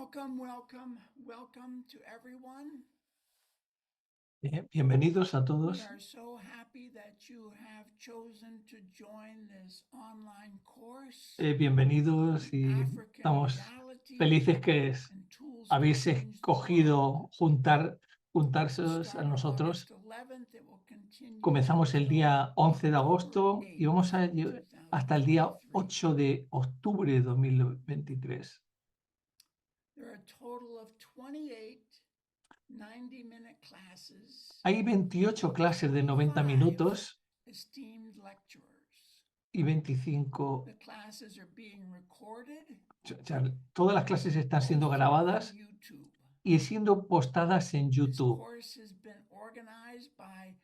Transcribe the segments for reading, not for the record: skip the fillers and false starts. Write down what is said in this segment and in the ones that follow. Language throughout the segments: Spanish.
Welcome to everyone. Bienvenidos a We todos. are so happy that you have chosen to join this online course. Bienvenidos y African estamos Realities felices que and Tools to habéis Change the World. escogido juntarse a Starting nosotros. August 11th, it will continue Comenzamos el until día 11 de agosto October y vamos 8th, hasta el día 2023. 8 de octubre de 2023. There are a total of 28 90-minute classes, Hay 28 clases de 90 minutos esteemed lecturers. y 25. The classes are being recorded O sea, todas las clases están siendo posted grabadas on YouTube. y siendo postadas en This YouTube. course has been organized by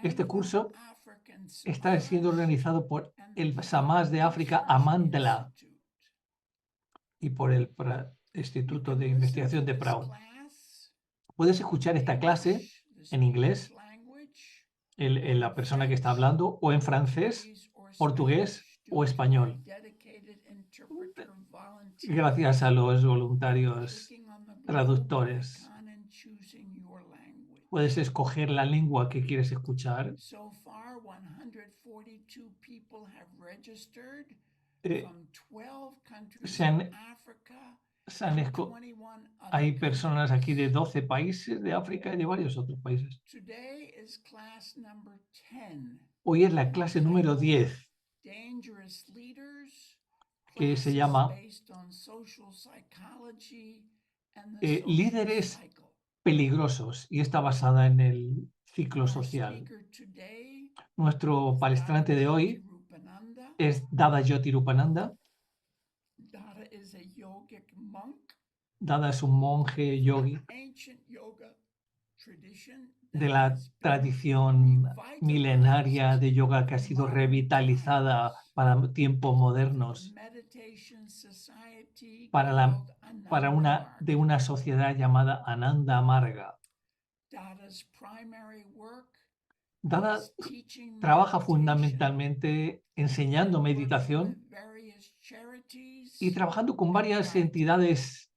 Este Amandla curso African está siendo Samaj organizado por and the el Pew Samaj de África, Research Amandla, Institute. y por el You Instituto can de listen Investigación to de this Prague. class Puedes escuchar in esta clase English, the en inglés, speaker's language, la persona que está hablando, o en francés, portugués o español, dedicated interpreter volunteers. gracias a los voluntarios Clicking on the globe traductores. icon and choosing your language. Puedes escoger la lengua que quieres escuchar. So far, 142 people have registered Eh, from 12 countries se han- in Africa se han and esco- 21 other Hay personas aquí de countries. 12 países de África y de varios otros países. Today is class number 10. Hoy es la clase número 10, Dangerous Leaders, que se classes llama based on social psychology and the social Líderes cycle. peligrosos, y está basada en el ciclo Our social. speaker today Nuestro palestrante de hoy Rupananda. es Dada Jyotirupananda. Dada is a yogic monk, Dada es un monje yogi ancient yoga tradition de that la has been tradición revitalized milenaria de yoga que ha in sido modern revitalizada times para tiempos for modernos, the meditation society para called de una sociedad llamada Ananda Marga. Dada's primary work Dada is teaching trabaja meditation, fundamentalmente enseñando working meditación with various charities, y trabajando con varias entidades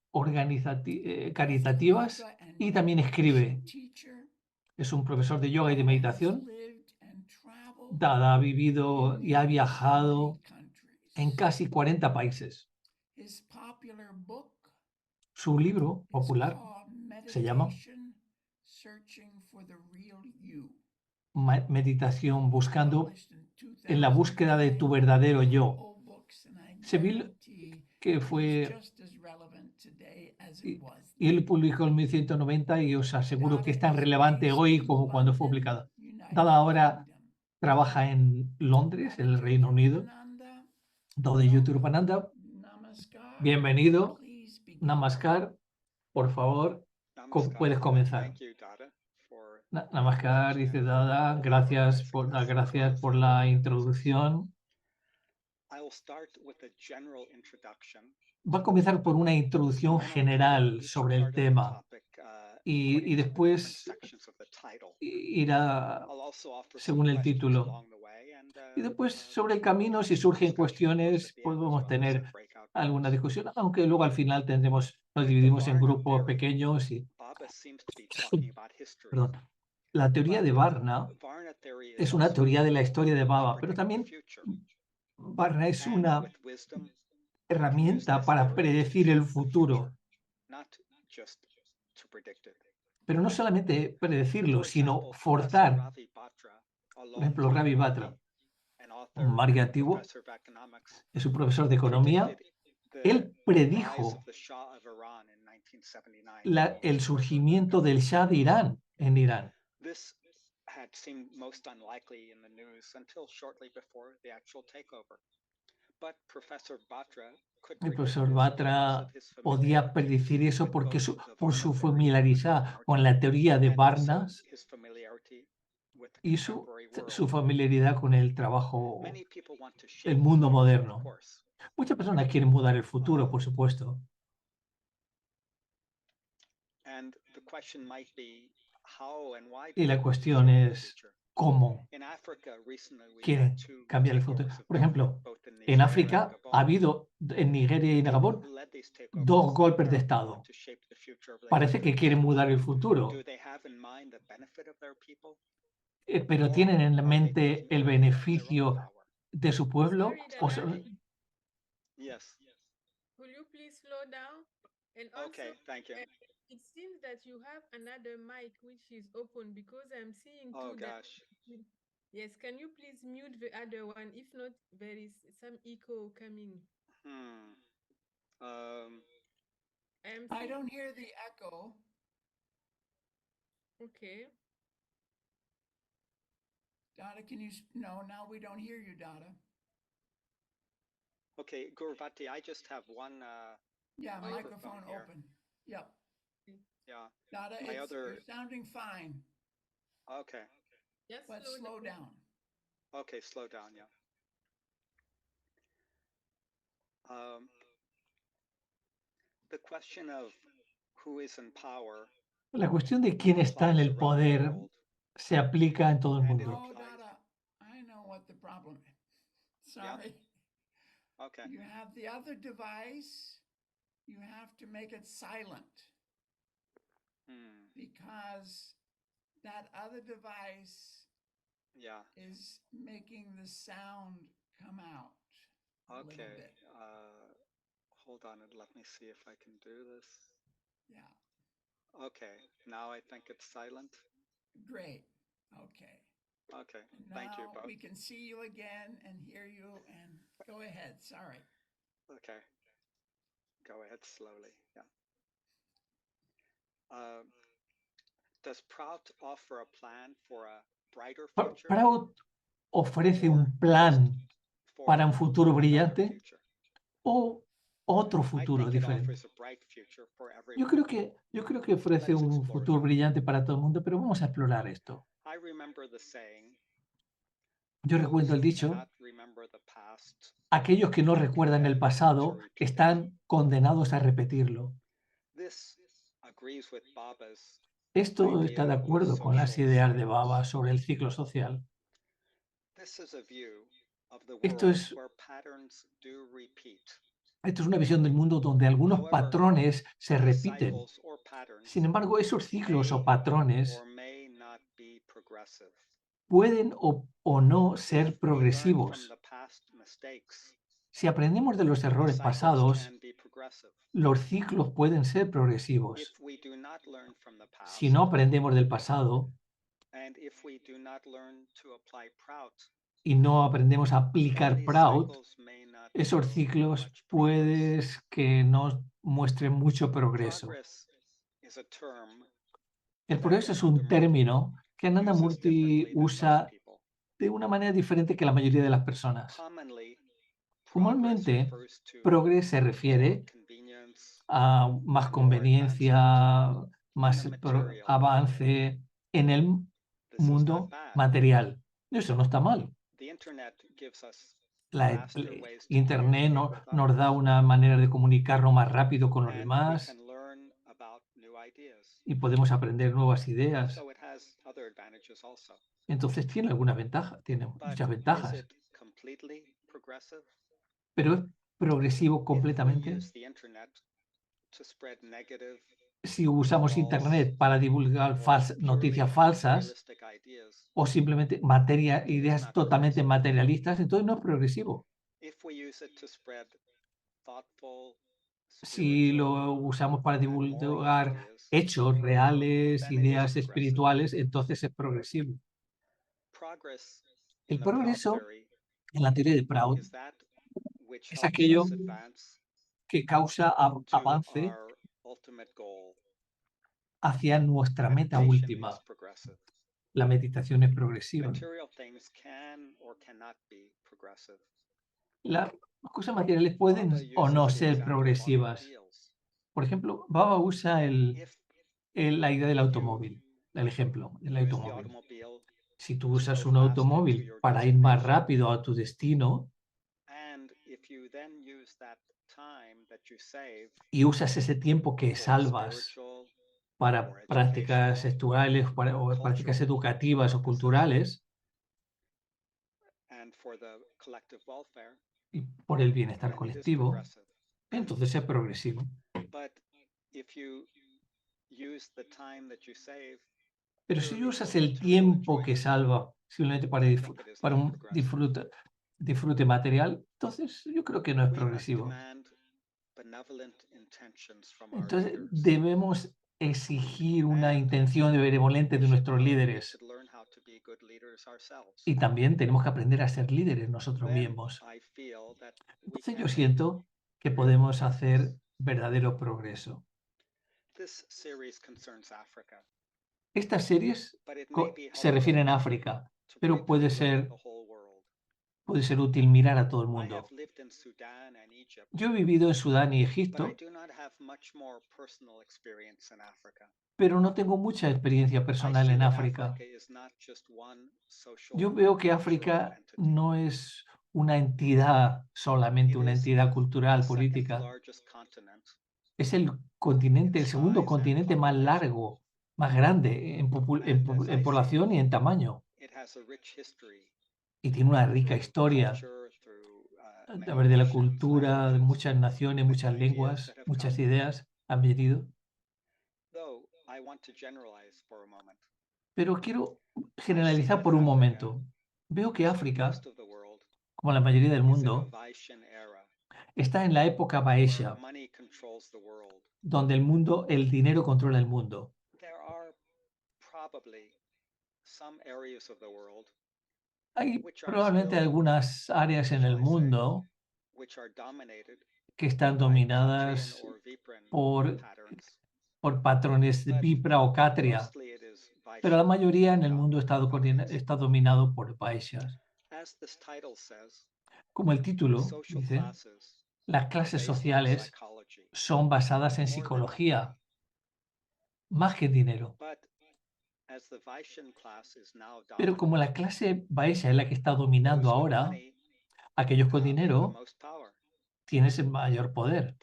caritativas, yoga and y también escribe. teacher. Es un profesor de yoga y de Dada has meditación. lived and traveled Dada ha vivido in y ha nearly viajado 40 countries. en casi 40 países. His popular book Su libro is popular called se llama Meditation, Searching for the Real You. Meditación buscando Published in en la búsqueda de tu verdadero yo. Old books, and I Se vio guarantee que it is fue just as relevant today as y it was y él then. publicó en 1190 y os aseguro que es Dada tan is relevante based hoy in como cuando fue London, publicada. United Dada ahora Kingdom. trabaja en Londres, en el Reino Unido. Rupananda, Dada Jyotirupananda, Namaskar. bienvenido. Please begin. Namaskar, por favor, Namaskar. puedes comenzar. Thank you, Dada, for Namaskar, dice Dada, gracias por la introducción. I will start with a general introduction. Va a comenzar por una introducción general sobre el tema y después irá según el título. Y después sobre el camino, si surgen cuestiones, podemos tener alguna discusión, aunque luego al final nos dividimos en grupos pequeños y... Perdón. La teoría de Varna es una teoría de la historia de Baba, pero también Varna es una herramienta para predecir el futuro. Pero no solamente predecirlo, sino forzar. Por ejemplo, Ravi Batra, un margue antiguo, es un profesor de economía. Él predijo el surgimiento del Shah de Irán en Irán. Had seemed most unlikely in the news until shortly before the actual takeover. But Professor Batra could El profesor Batra podía predecir eso porque por su familiaridad con la teoría de Varnas y su familiaridad con el trabajo, el mundo moderno. Muchas personas quieren mudar el futuro, por supuesto. Y la cuestión es, ¿cómo? quieren cambiar el futuro. Por ejemplo, en África ha habido, en Nigeria y en Gabón, 2 golpes de Estado. Parece que quieren mudar el futuro, pero ¿tienen en mente el beneficio de su pueblo? Yes. Will you please slow down? And also, Okay, thank you. it seems that you have another mic which is open because I'm seeing Oh two that. gosh. Yes, can you please mute the other one? If not, there is some echo coming. I don't hear the echo. Okay. Dada, can you? No, now we don't hear you, Dada. Okay, Gurvati, I just have one. Yeah, microphone microphone here. open. Yep. Yeah. Dada, you're sounding fine, Okay. Just but slow down. Okay, slow down. Yeah. The question of who is in power. La cuestión de quién está en el poder se aplica en todo el mundo. No, Dada, I know what the problem is. Sorry. Yeah? Okay. You have the other device, you have to make it silent. Because that other device is making the sound come out. Okay. Hold on and let me see if I can do this. Yeah. Okay. Now I think it's silent. Great. Okay. Okay. Now Thank you both. we can see you again and hear you, and go ahead. Sorry. Okay. Go ahead slowly. Yeah. Does Prout offer a plan for a brighter future? ¿Prout ofrece un plan para un futuro brillante o otro futuro diferente? Yo creo que ofrece un futuro brillante para todo el mundo, pero vamos a explorar esto. Yo recuerdo el dicho: aquellos que no recuerdan el pasado están condenados a repetirlo. Esto está de acuerdo con las ideas de Baba sobre el ciclo social. Esto es una visión del mundo donde algunos patrones se repiten. Sin embargo, esos ciclos o patrones pueden o no ser progresivos. Si aprendemos de los errores pasados, los ciclos pueden ser progresivos. Si no aprendemos del pasado y no aprendemos a aplicar Prout, esos ciclos pueden que no muestren mucho progreso. El progreso es un término que Ananda Murti usa de una manera diferente que la mayoría de las personas. Comúnmente, progreso se refiere a más conveniencia, más avance en el mundo material. Eso no está mal. Internet nos da una manera de comunicarnos más rápido con los demás y podemos aprender nuevas ideas. Entonces tiene alguna ventaja, tiene muchas ventajas. Pero es progresivo completamente. Si usamos Internet para divulgar noticias falsas o simplemente ideas totalmente materialistas, entonces no es progresivo. Si lo usamos para divulgar hechos reales, ideas espirituales, entonces es progresivo. El progreso en la teoría de Prout es aquello que causa avance hacia nuestra meta última. La meditación es progresiva. Las cosas materiales pueden o no ser progresivas. Por ejemplo, Baba usa la idea del automóvil, el ejemplo del automóvil. Si tú usas un automóvil para ir más rápido a tu destino y usas ese tiempo que salvas para prácticas sexuales o prácticas educativas o culturales, y por el bienestar colectivo, entonces es progresivo. Pero si usas el tiempo que salva simplemente para un disfrute material, entonces yo creo que no es progresivo. Entonces debemos exigir una intención benevolente de nuestros líderes y también tenemos que aprender a ser líderes nosotros mismos. Entonces yo siento que podemos hacer verdadero progreso. Estas series se refieren a África, pero puede ser útil mirar a todo el mundo. Yo he vivido en Sudán y Egipto, pero no tengo mucha experiencia personal en África. Yo veo que África no es una entidad, solamente una entidad cultural, política. Es el segundo continente más largo, más grande en población y en tamaño. Y tiene una rica historia a través de la cultura, de muchas naciones, muchas lenguas, muchas ideas han venido. Pero quiero generalizar por un momento. Veo que África, como la mayoría del mundo, está en la época Baesha, donde el dinero controla el mundo. Hay probablemente algunas áreas en el mundo que están dominadas por patrones de Vipra o Katria, pero la mayoría en el mundo está dominado por Baeshas. Como el título dice, las clases sociales son basadas en psicología, más que en dinero. Pero como la clase Baesha es la que está dominando ahora, aquellos con dinero tienen ese mayor poder.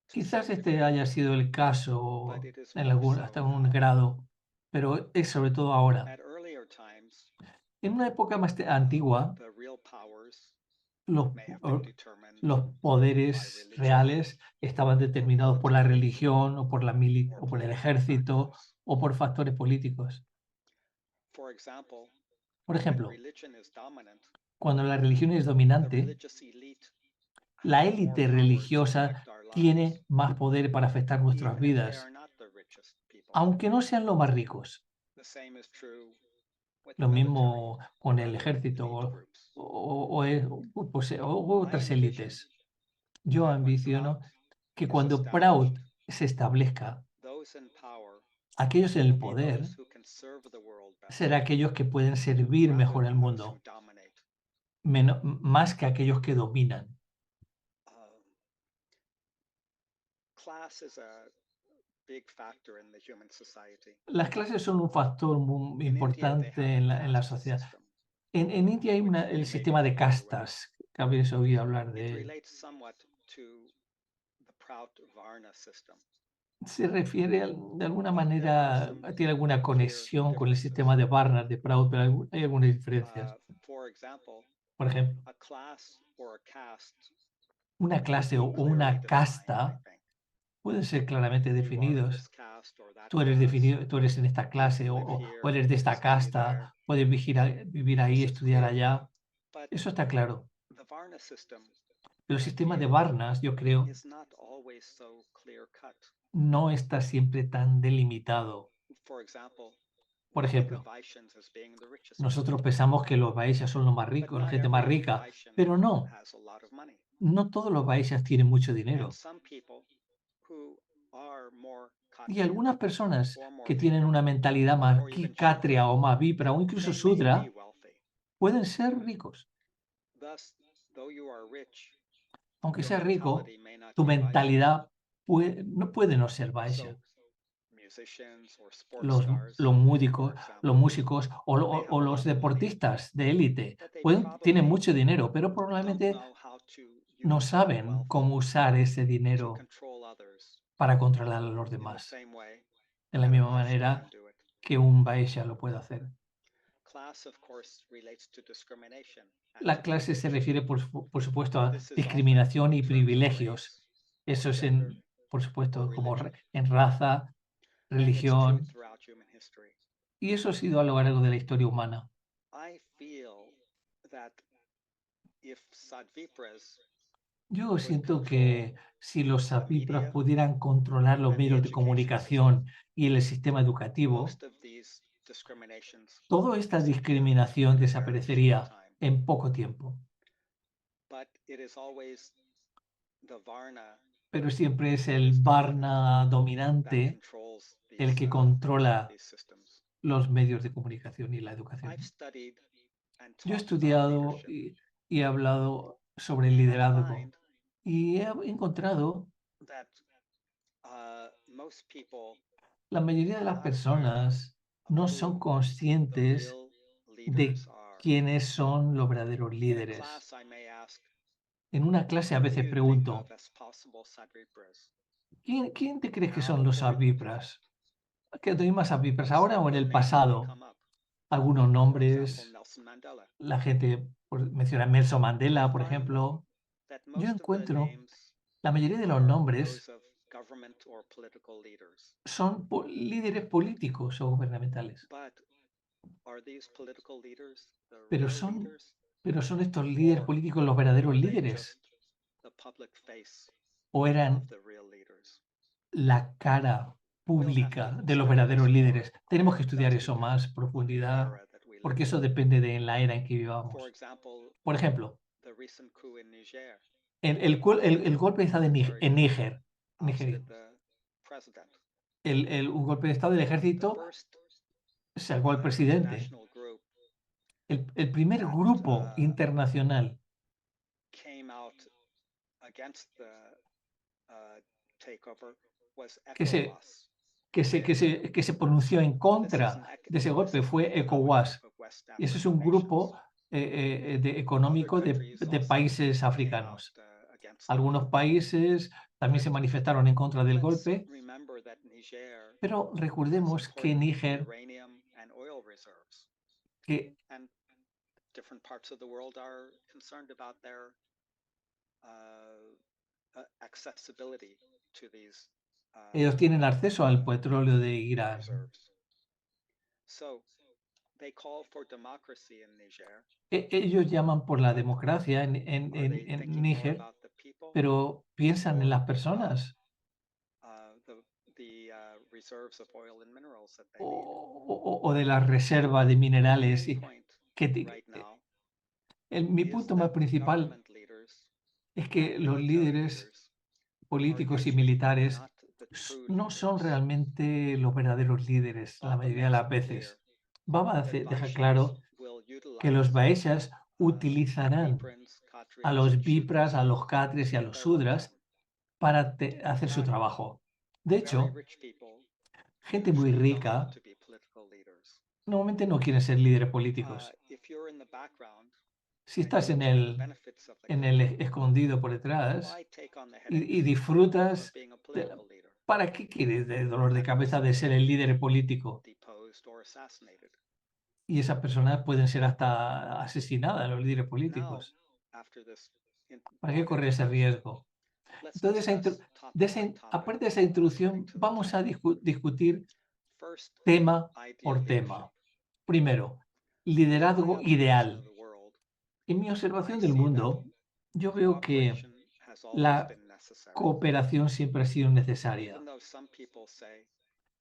Quizás este haya sido el caso hasta un grado, pero es sobre todo ahora. En una época más antigua, los poderes reales estaban determinados por la religión o por el ejército o por factores políticos. Por ejemplo, cuando la religión es dominante, la élite religiosa tiene más poder para afectar nuestras vidas, aunque no sean los más ricos. Lo mismo con el ejército o otras élites. Yo ambiciono que cuando Proud se establezca, aquellos en el poder serán aquellos que pueden servir mejor al mundo, más que aquellos que dominan. Las clases son un factor muy importante en la sociedad. En India hay el sistema de castas, que habéis oído hablar de él. Se refiere de alguna manera, tiene alguna conexión con el sistema de Varnas, de Proud, pero hay algunas diferencias. Por ejemplo, una clase o una casta pueden ser claramente definidos. Tú eres en esta clase o eres de esta casta, puedes vivir ahí, estudiar allá. Eso está claro. El sistema de Varnas, yo creo, no está siempre tan delimitado. Por ejemplo, nosotros pensamos que los Vaishyas son los más ricos, la gente más rica, pero no. No todos los Vaishyas tienen mucho dinero. Y algunas personas que tienen una mentalidad más Kshatriya o más Vipra o incluso Sudra pueden ser ricos. Aunque seas rico, tu mentalidad puede no ser Vaishya. Los músicos o los deportistas de élite tienen mucho dinero, pero probablemente no saben cómo usar ese dinero para controlar a los demás, de la misma manera que un Vaishya lo puede hacer. La clase se refiere, por supuesto, a discriminación y privilegios. Eso es, por supuesto, como en raza, religión, y eso ha sido a lo largo de la historia humana. Yo siento que si los Satvipras pudieran controlar los medios de comunicación y el sistema educativo, toda esta discriminación desaparecería en poco tiempo. Pero siempre es el Varna dominante el que controla los medios de comunicación y la educación. Yo he estudiado y he hablado sobre el liderazgo y he encontrado la mayoría de las personas no son conscientes de quiénes son los verdaderos líderes. En una clase a veces pregunto, ¿quién te crees que son los Satvipras? ¿Qué doy más Satvipras ahora o en el pasado? Algunos nombres, la gente menciona Nelson Mandela, por ejemplo. Yo encuentro la mayoría de los nombres son líderes políticos o gubernamentales. Pero son estos líderes políticos los verdaderos líderes. ¿O eran la cara pública de los verdaderos líderes? Tenemos que estudiar eso más profundidad, porque eso depende de la era en que vivamos. Por ejemplo, el golpe de Estado en Níger, un golpe de Estado del ejército sacó al presidente. El primer grupo internacional que se pronunció en contra de ese golpe fue ECOWAS. Y ese es un grupo económico de países africanos. Algunos países también se manifestaron en contra del golpe, pero recordemos que Níger, que ellos tienen acceso al petróleo de Irán. Ellos llaman por la democracia en Níger, pero piensan en las personas. O de las reservas de minerales. Mi punto más principal es que los líderes políticos y militares no son realmente los verdaderos líderes la mayoría de las veces. Baba deja claro que los Vaishyas utilizarán a los Vipras, a los Khatris y a los Sudras para hacer su trabajo. De hecho, gente muy rica normalmente no quieren ser líderes políticos. Si estás en el escondido por detrás y disfrutas, ¿para qué quieres de dolor de cabeza de ser el líder político? Y esas personas pueden ser hasta asesinadas, los líderes políticos. ¿Para qué correr ese riesgo? Entonces, aparte de esa introducción, vamos a discutir tema por tema. Primero, liderazgo ideal. En mi observación del mundo, yo veo que la cooperación siempre ha sido necesaria.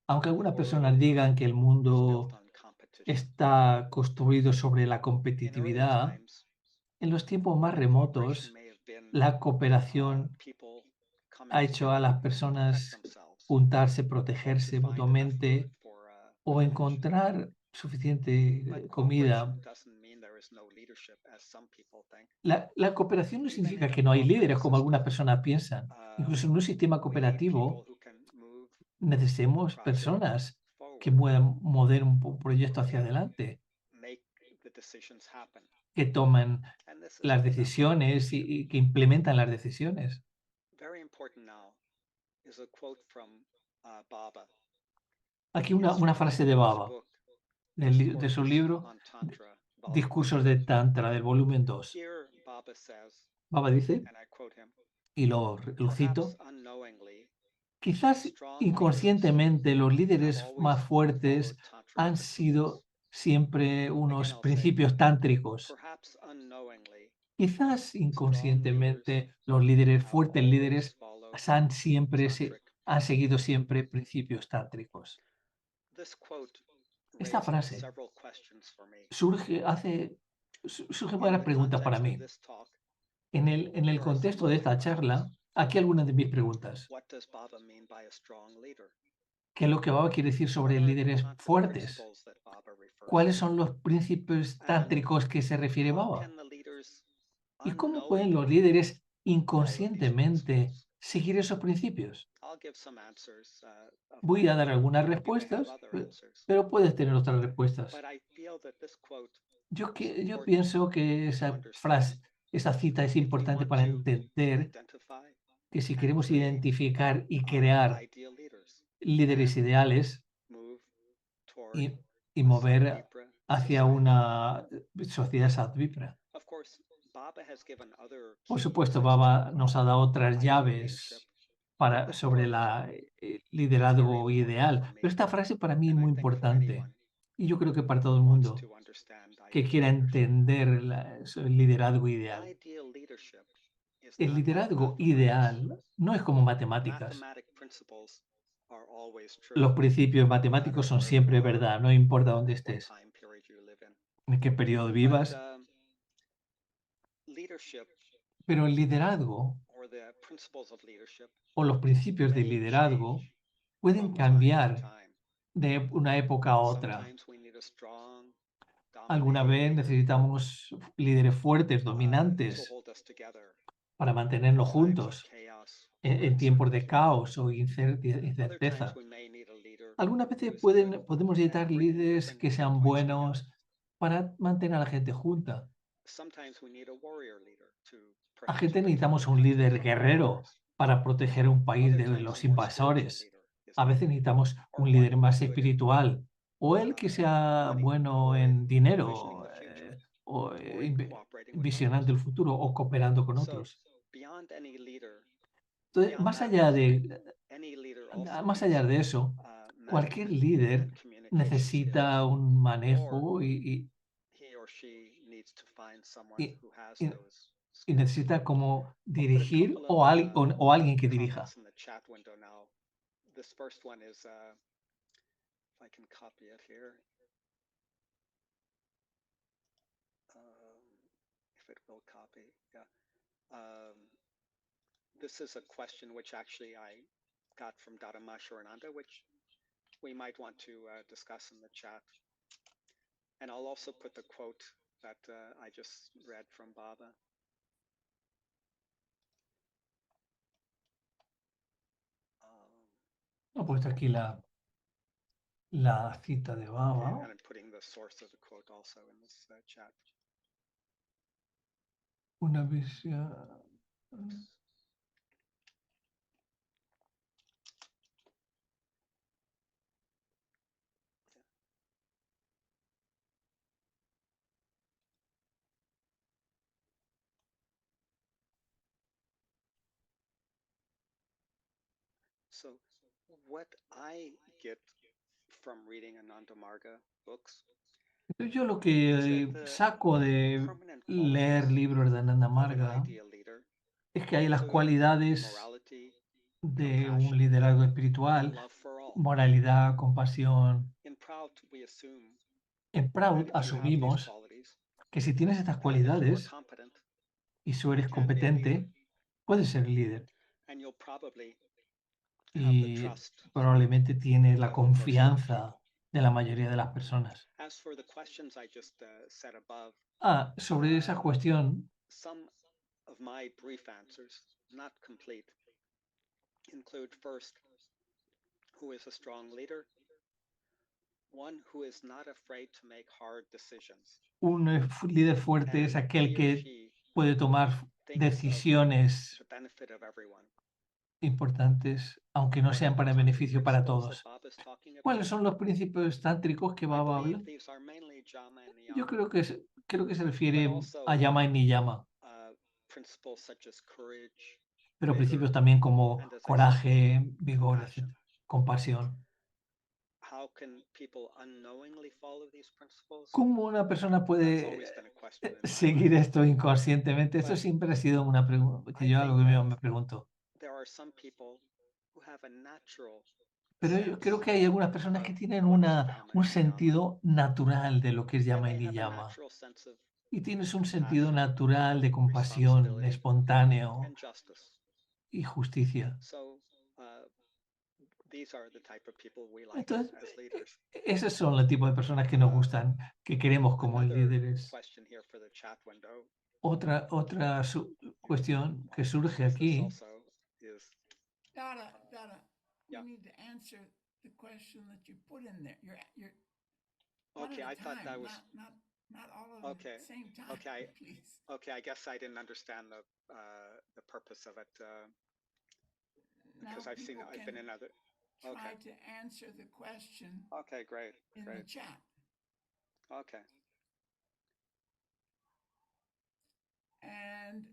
Aunque algunas personas digan que el mundo está construido sobre la competitividad, en los tiempos más remotos, la cooperación ha hecho a las personas juntarse, protegerse mutuamente o encontrar suficiente comida. La cooperación no significa que no hay líderes, como algunas personas piensan. Incluso en un sistema cooperativo necesitamos personas que puedan mover un proyecto hacia adelante, que toman las decisiones y que implementan las decisiones. Aquí una frase de Baba. de su libro Discursos de Tantra, del volumen 2. Baba dice, y lo cito, quizás inconscientemente los líderes más fuertes han sido siempre unos principios tántricos. Quizás inconscientemente los líderes, fuertes líderes, han seguido siempre principios tántricos. Esta frase surge varias preguntas para mí. En el contexto de esta charla, aquí algunas de mis preguntas. ¿Qué es lo que Baba quiere decir sobre líderes fuertes? ¿Cuáles son los principios tántricos que se refiere Baba? ¿Y cómo pueden los líderes inconscientemente seguir esos principios? Voy a dar algunas respuestas, pero puedes tener otras respuestas. Yo pienso que esa frase, esa cita es importante para entender que si queremos identificar y crear líderes ideales y mover hacia una sociedad Sadvipra. Por supuesto, Baba nos ha dado otras llaves sobre el liderazgo ideal, pero esta frase para mí es muy importante y yo creo que para todo el mundo que quiera entender el liderazgo ideal. El liderazgo ideal no es como matemáticas. Los principios matemáticos son siempre verdad, no importa dónde estés, en qué periodo vivas. Pero el liderazgo o los principios del liderazgo pueden cambiar de una época a otra. Alguna vez necesitamos líderes fuertes, dominantes, para mantenernos juntos en tiempos de caos o incerteza. Algunas veces podemos necesitar líderes que sean buenos para mantener a la gente junta. A gente necesitamos un líder guerrero para proteger un país de los invasores. A veces necesitamos un líder más espiritual o el que sea bueno en dinero o visionando el futuro o cooperando con otros. Entonces, más allá de eso, cualquier líder necesita un manejo y necesita como dirigir o alguien que dirija. This is a question which actually I got from Dharma Shirananda, which we might want to discuss in the chat. And I'll also put the quote that I just read from Baba. He puesto aquí la cita de Baba. And I'm putting the source of the quote also in this chat. Una visión. So what I get from reading Ananda Marga books. Yo lo que saco de leer libros de Ananda Marga es que hay las cualidades de un liderazgo espiritual, moralidad, compasión. En Proud asumimos que si tienes estas cualidades y si eres competente, puedes ser líder. Y probablemente tienes la confianza de la mayoría de las personas. Sobre esa cuestión, include first, who is a strong leader, one who is not afraid to make hard decisions. Un líder fuerte es aquel que puede tomar decisiones importantes, aunque no sean para beneficio para todos. ¿Cuáles son los principios tántricos que Baba habla? Yo creo que se refiere a Yama y Niyama, pero principios también como coraje, vigor, etc., compasión. ¿Cómo una persona puede seguir esto inconscientemente? Esto siempre ha sido una pregunta que yo algo que me pregunto. Pero yo creo que hay algunas personas que tienen un sentido natural de lo que es Yama y Niyama. Y tienes un sentido natural de compasión, espontáneo y justicia. Entonces, esos son el tipo de personas que nos gustan, que queremos como líderes. Otra cuestión que surge aquí. Dada, you need to answer the question that you put in there. You're one at a time, not all of them at the same time, please. Okay, I guess I didn't understand the purpose of it because I've been in other. Try to answer the question. Okay, great. In the chat. Okay. And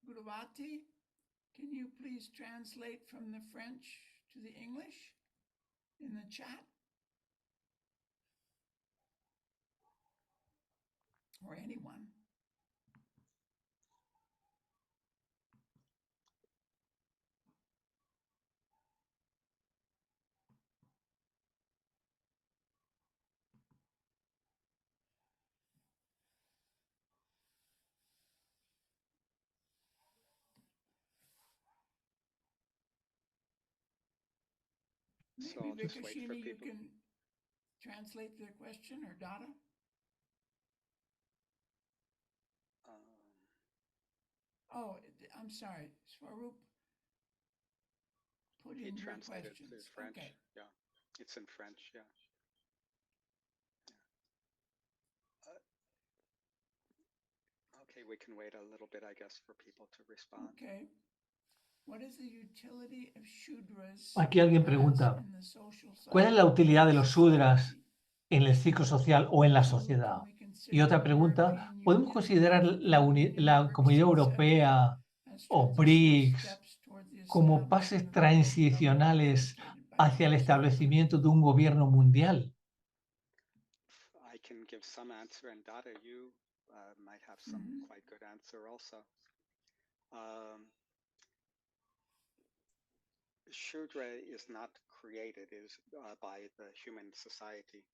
Guruvati, can you please translate from the French to the English in the chat? Or anyone. Maybe Vikashini, you can translate the question, or Dada? I'm sorry, Swaroop. Put in your questions. French. Okay. Yeah, it's in French. Yeah. Okay, we can wait a little bit, I guess, for people to respond. Okay. What is the utility of Shudras? Aquí alguien pregunta, ¿cuál es la utilidad de los Shudras en el ciclo social o en la sociedad? Y otra pregunta, ¿podemos considerar la Comunidad Europea o BRICS como pases transicionales hacia el establecimiento de un gobierno mundial? I can give some answer, and Dada, you might have some quite good answer also. Shudra is not created by the human society.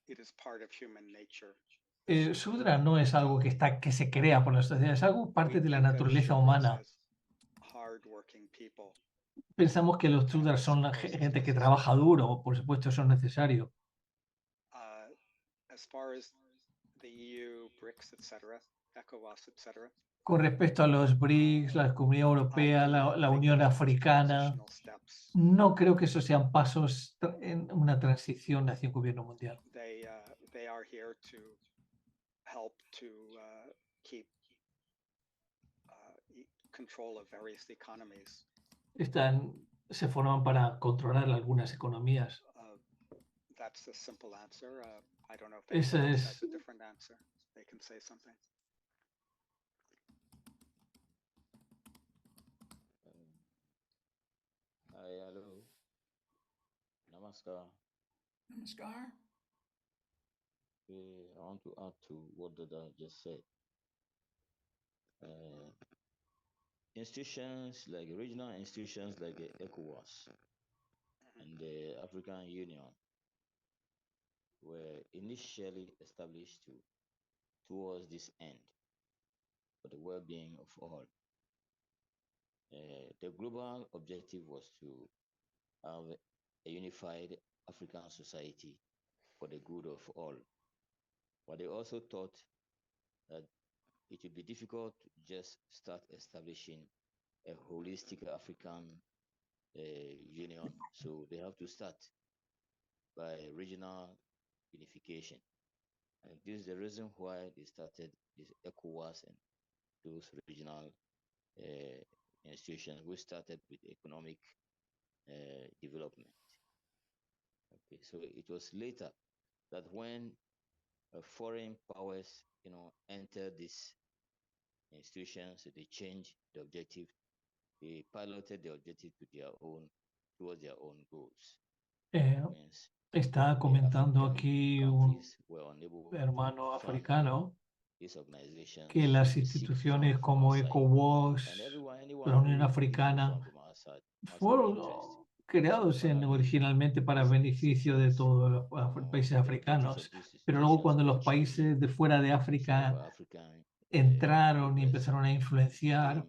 It is part of human nature. El Shudra no es algo que se crea por la sociedad, es algo parte de la naturaleza humana. Pensamos que los Shudras son la gente que trabaja duro, por supuesto eso es necesario. As far as the EU, BRICS, etc., ECOWAS, etc. Con respecto a los BRICS, la Comunidad Europea, la Unión Africana, no creo que esos sean pasos en una transición hacia un gobierno mundial. They are here to help to keep control of various economies. Se forman para controlar algunas economías. That's the simple answer. I don't know if anyone else has a different answer. They can say something. Hi, hello. Namaskar. Namaskar. I want to add to what Dada just said. Institutions like regional institutions like the ECOWAS and the African Union were initially established towards this end for the well-being of all. The global objective was to have a unified African society for the good of all. But they also thought that it would be difficult to just start establishing a holistic African union. So they have to start by regional unification. And this is the reason why they started this ECOWAS and those regional institutions. We started with economic development. Okay, so it was later that when foreign powers, entered these institutions, they changed the objective. They piloted the objective towards their own goals. Está comentando aquí un hermano africano que las instituciones como ECOWAS, la Unión Africana, fueron creados originalmente para beneficio de todos los países africanos, pero luego cuando los países de fuera de África entraron y empezaron a influenciar,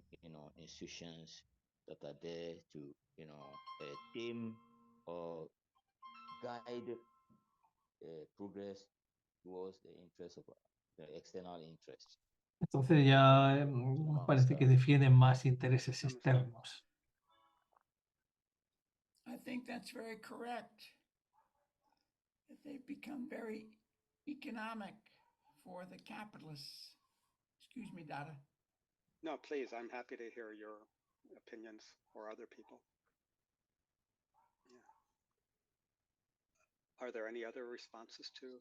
guide progress towards the interest of the external interest. Entonces ya parece que defienden más intereses externos. I think that's very correct. That they've become very economic for the capitalists. Excuse me, Dada. No, please. I'm happy to hear your opinions or other people. Are there any other responses to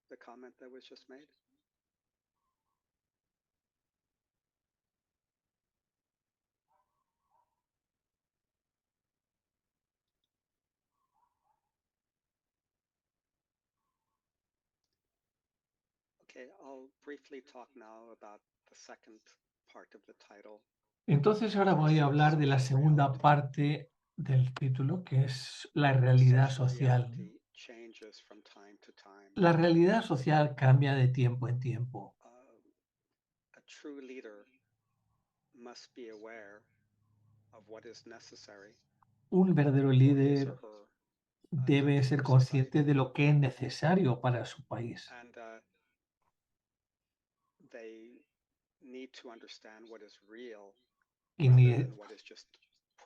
the comment that was just made? Okay, I'll briefly talk now about the second part of the title. Entonces ahora voy a hablar de la segunda parte del título, que es la realidad social. La realidad social cambia de tiempo en tiempo. Un verdadero líder debe ser consciente de lo que es necesario para su país. Y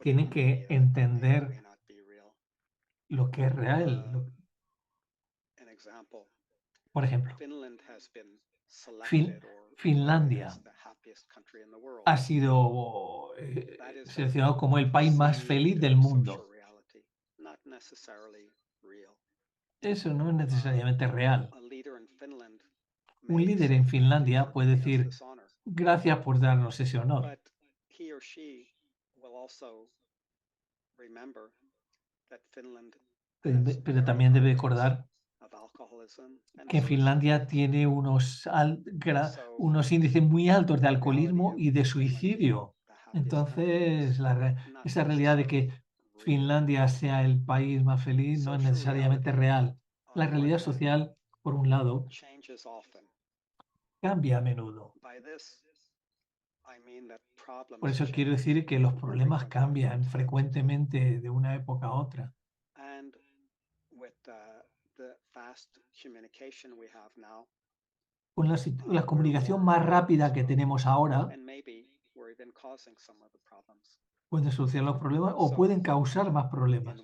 tienen que entender lo que es real. Por ejemplo, Finlandia ha sido seleccionado como el país más feliz del mundo. Eso no es necesariamente real. Un líder en Finlandia puede decir, gracias por darnos ese honor. Pero también debe recordar que Finlandia tiene unos índices muy altos de alcoholismo y de suicidio. Entonces, esa realidad de que Finlandia sea el país más feliz no es necesariamente real. La realidad social, por un lado, cambia a menudo. Por eso quiero decir que los problemas cambian frecuentemente de una época a otra. Con la comunicación más rápida que tenemos ahora, pueden solucionar los problemas o pueden causar más problemas.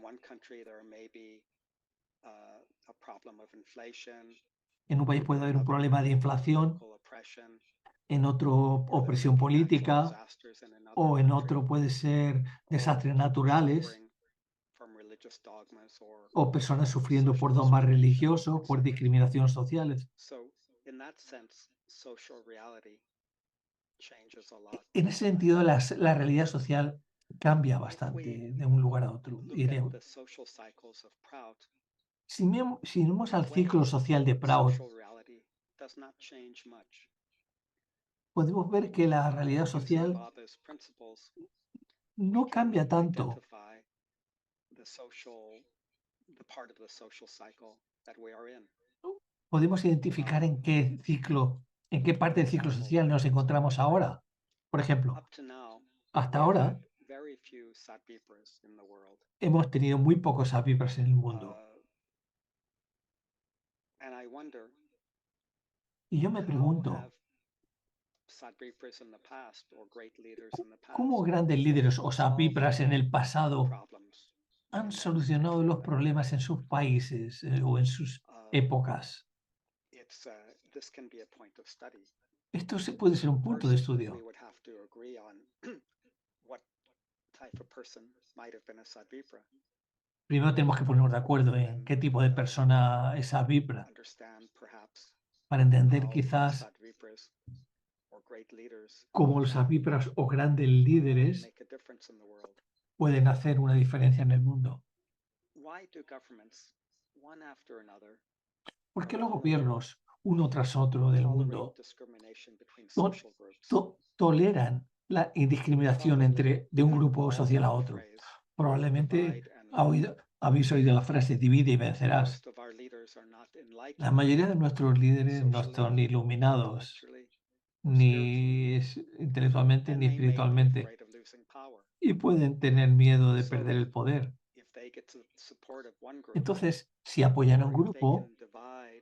En un país puede haber un problema de inflación, en otro opresión política, o en otro puede ser desastres naturales, o personas sufriendo por dogmas religiosos, por discriminación sociales. En ese sentido, la realidad social cambia bastante de un lugar a otro. Si vemos al ciclo social de Prout, podemos ver que la realidad social no cambia tanto. Podemos identificar en qué parte del ciclo social nos encontramos ahora. Por ejemplo, hasta ahora hemos tenido muy pocos Sapipras en el mundo. Y yo me pregunto, ¿cómo grandes líderes o Sapipras en el pasado han solucionado los problemas en sus países o en sus épocas? Esto puede ser un punto de estudio. Primero tenemos que ponernos de acuerdo en qué tipo de persona es Sadvipra, para entender quizás cómo los Sadvipras o grandes líderes pueden hacer una diferencia en el mundo. ¿Por qué los gobiernos, uno tras otro del mundo, toleran la indiscriminación de un grupo social a otro? Probablemente habéis oído la frase divide y vencerás. La mayoría de nuestros líderes no son iluminados, ni intelectualmente ni espiritualmente, y pueden tener miedo de perder el poder. Entonces, si apoyan a un grupo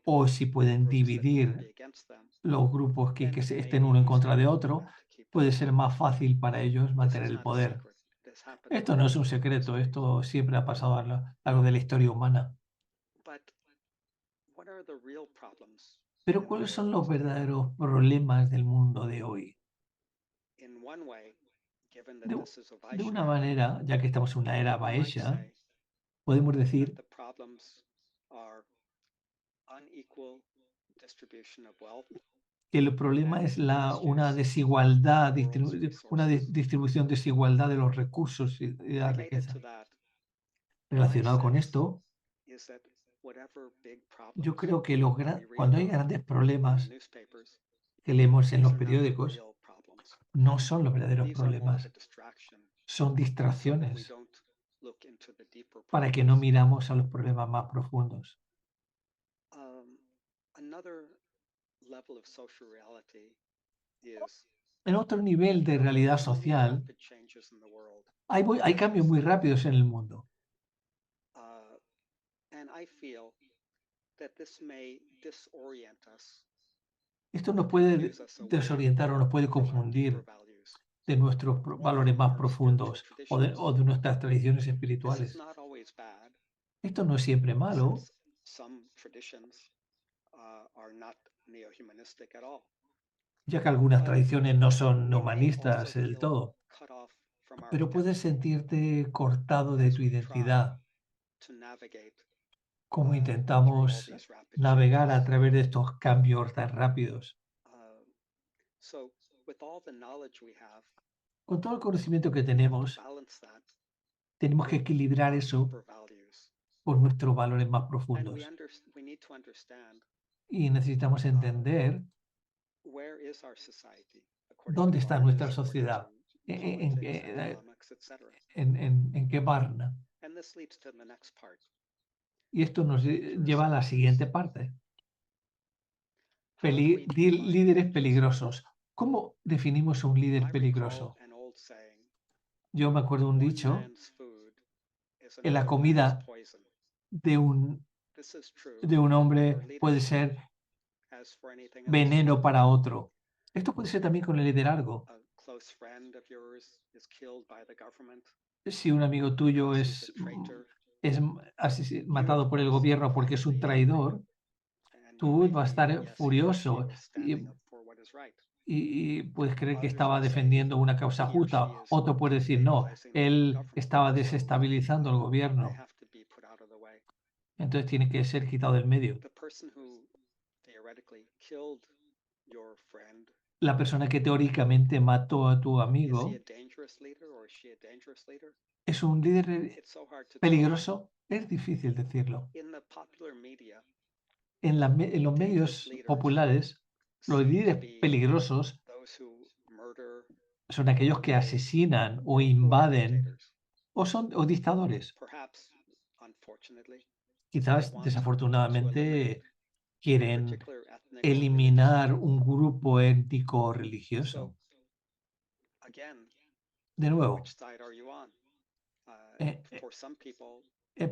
o si pueden dividir los grupos que estén uno en contra de otro, puede ser más fácil para ellos mantener el poder. Esto no es un secreto, esto siempre ha pasado a lo largo de la historia humana. Pero ¿cuáles son los verdaderos problemas del mundo de hoy? De una manera, ya que estamos en una era Vaishya, podemos decir que el problema es una desigualdad, una distribución desigualdad de los recursos y de la riqueza. Relacionado con esto, yo creo que cuando hay grandes problemas que leemos en los periódicos, no son los verdaderos problemas, son distracciones para que no miramos a los problemas más profundos. En otro nivel de realidad social, hay cambios muy rápidos en el mundo. Esto nos puede desorientar o nos puede confundir de nuestros valores más profundos o de nuestras tradiciones espirituales. Esto no es siempre malo, ya que algunas tradiciones no son humanistas del todo, pero puedes sentirte cortado de tu identidad, como intentamos navegar a través de estos cambios tan rápidos. Con todo el conocimiento que tenemos que equilibrar eso con nuestros valores más profundos. Y necesitamos entender dónde está nuestra sociedad, en qué varna. Y esto nos lleva a la siguiente parte. Líderes peligrosos. ¿Cómo definimos un líder peligroso? Yo me acuerdo un dicho, en la comida de un hombre puede ser veneno para otro. Esto puede ser también con el liderazgo. Si un amigo tuyo es matado por el gobierno porque es un traidor, tú vas a estar furioso y puedes creer que estaba defendiendo una causa justa. Otro puede decir, no, él estaba desestabilizando el gobierno. Entonces tiene que ser quitado del medio. La persona que teóricamente mató a tu amigo, ¿es un líder peligroso? Es difícil decirlo. En los medios populares, los líderes peligrosos son aquellos que asesinan o invaden o dictadores. Quizás desafortunadamente quieren eliminar un grupo étnico o religioso. De nuevo,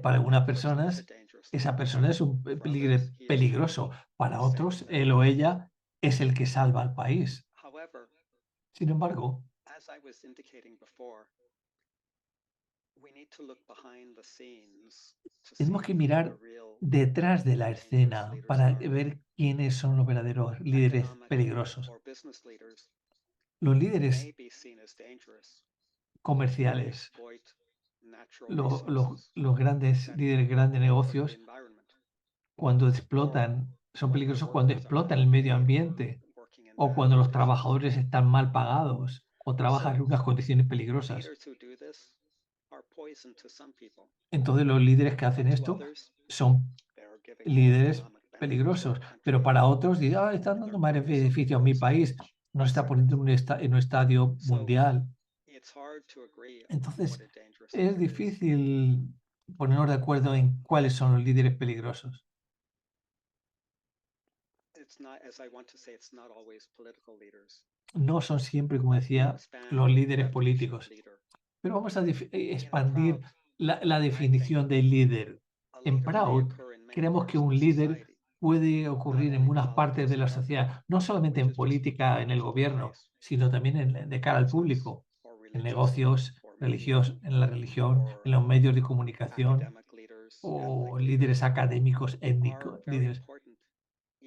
para algunas personas, esa persona es un líder peligroso. Para otros, él o ella es el que salva al país. Sin embargo, tenemos que mirar detrás de la escena para ver ¿Quiénes son los verdaderos líderes peligrosos? Los líderes comerciales, los grandes líderes, grandes negocios, cuando explotan, son peligrosos cuando explotan el medio ambiente o cuando los trabajadores están mal pagados o trabajan en unas condiciones peligrosas. Entonces los líderes que hacen esto son líderes peligrosos, pero para otros dirán, están dando más beneficio a mi país, no está poniendo en un estadio mundial. Entonces es difícil ponernos de acuerdo en cuáles son los líderes peligrosos. No son siempre, como decía, los líderes políticos. Pero vamos a expandir la definición de líder. En Proud, creemos que un líder puede ocurrir en unas partes de la sociedad, no solamente en política, en el gobierno, sino también de cara al público, en negocios, en la religión, en los medios de comunicación o líderes académicos, étnicos, líderes.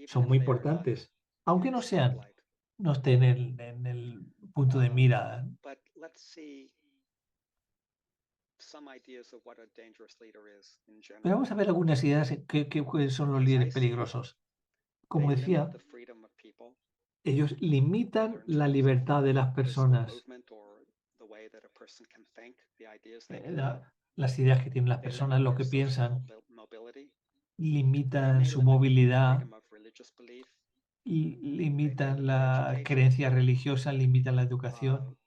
Son muy importantes, aunque no estén en el punto de mira. Pero vamos a ver algunas ideas de qué son los líderes peligrosos. Como decía, ellos limitan la libertad de las personas, las ideas que tienen las personas, lo que piensan, limitan su movilidad, limitan la creencia religiosa, limitan la educación.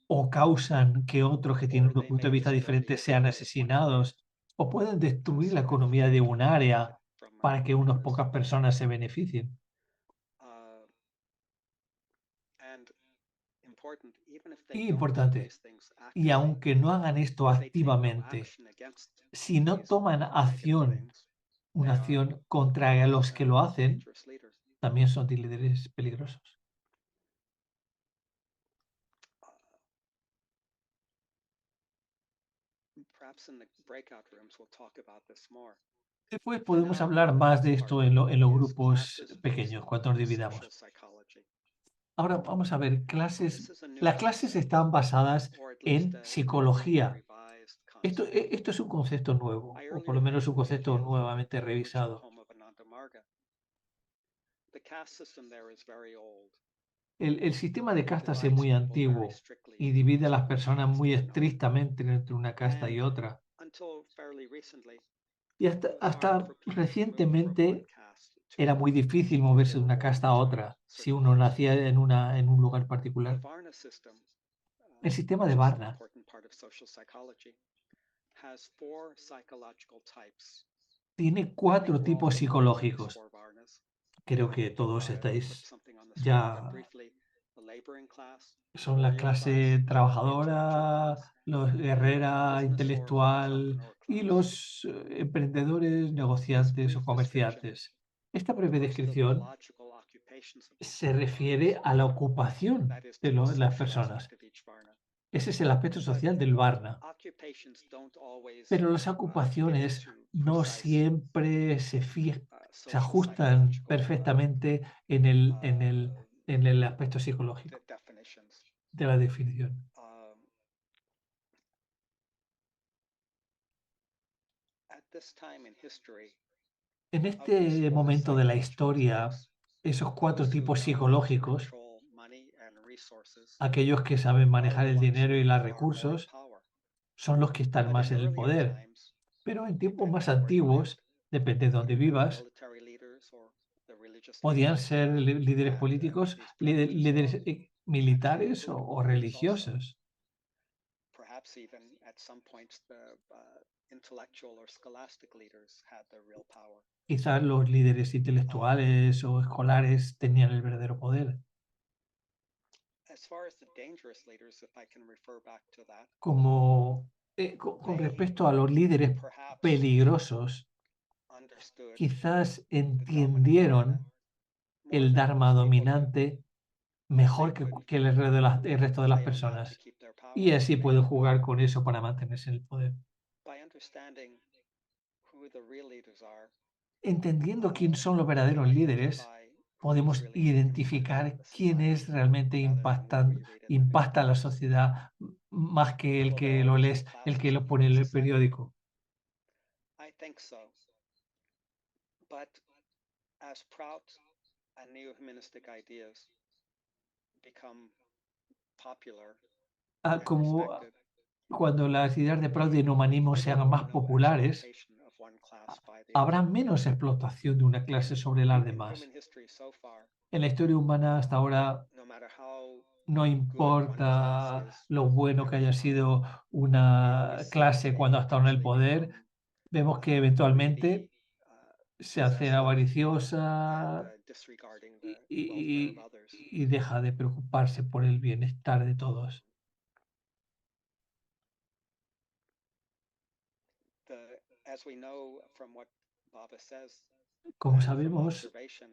O causan que otros que tienen un punto de vista diferente sean asesinados, o pueden destruir la economía de un área para que unas pocas personas se beneficien. Y importante, y aunque no hagan esto activamente, si no toman una acción contra los que lo hacen, también son líderes peligrosos. Después podemos hablar más de esto en los grupos pequeños, cuando nos dividamos. Ahora vamos a ver clases. Las clases están basadas en psicología. Esto es un concepto nuevo, o por lo menos un concepto nuevamente revisado. El sistema de castas es muy antiguo y divide a las personas muy estrictamente entre una casta y otra. Y hasta recientemente era muy difícil moverse de una casta a otra si uno nacía en un lugar particular. El sistema de Varna tiene 4 tipos psicológicos. Creo que todos estáis ya. Son la clase trabajadora, los guerrera, intelectual y los emprendedores, negociantes o comerciantes. Esta breve descripción se refiere a la ocupación de las personas. Ese es el aspecto social del Varna. Pero las ocupaciones no siempre se ajustan perfectamente en el aspecto psicológico de la definición. En este momento de la historia, esos 4 tipos psicológicos, aquellos que saben manejar el dinero y los recursos, son los que están más en el poder. Pero en tiempos más antiguos, depende de dónde vivas, podían ser líderes políticos, líderes militares o religiosos. Quizás los líderes intelectuales o escolares tenían el verdadero poder. Con respecto a los líderes peligrosos, quizás entendieron el Dharma dominante mejor que el resto de las personas. Y así pueden jugar con eso para mantenerse en el poder. Entendiendo quién son los verdaderos líderes, podemos identificar quién es realmente impacta a la sociedad más que el que lo lee, el que lo pone en el periódico. I think so. But as Prout and neo-humanistic ideas become popular and Como respected, cuando las ideas de Prout y el humanismo sean más populares, exploitation of one class by the habrá other. menos explotación de una clase sobre las In demás. human history so far, En la historia humana hasta ahora no matter how no good one importa class is, lo bueno que haya sido we una always see clase that cuando ha they estado en el actually poder, become, vemos que greedy, eventualmente se hace possessive, avariciosa and disregarding the y, welfare of others. y deja de preocuparse por el bienestar de todos. As we know from what Baba says, Como and from sabemos, observation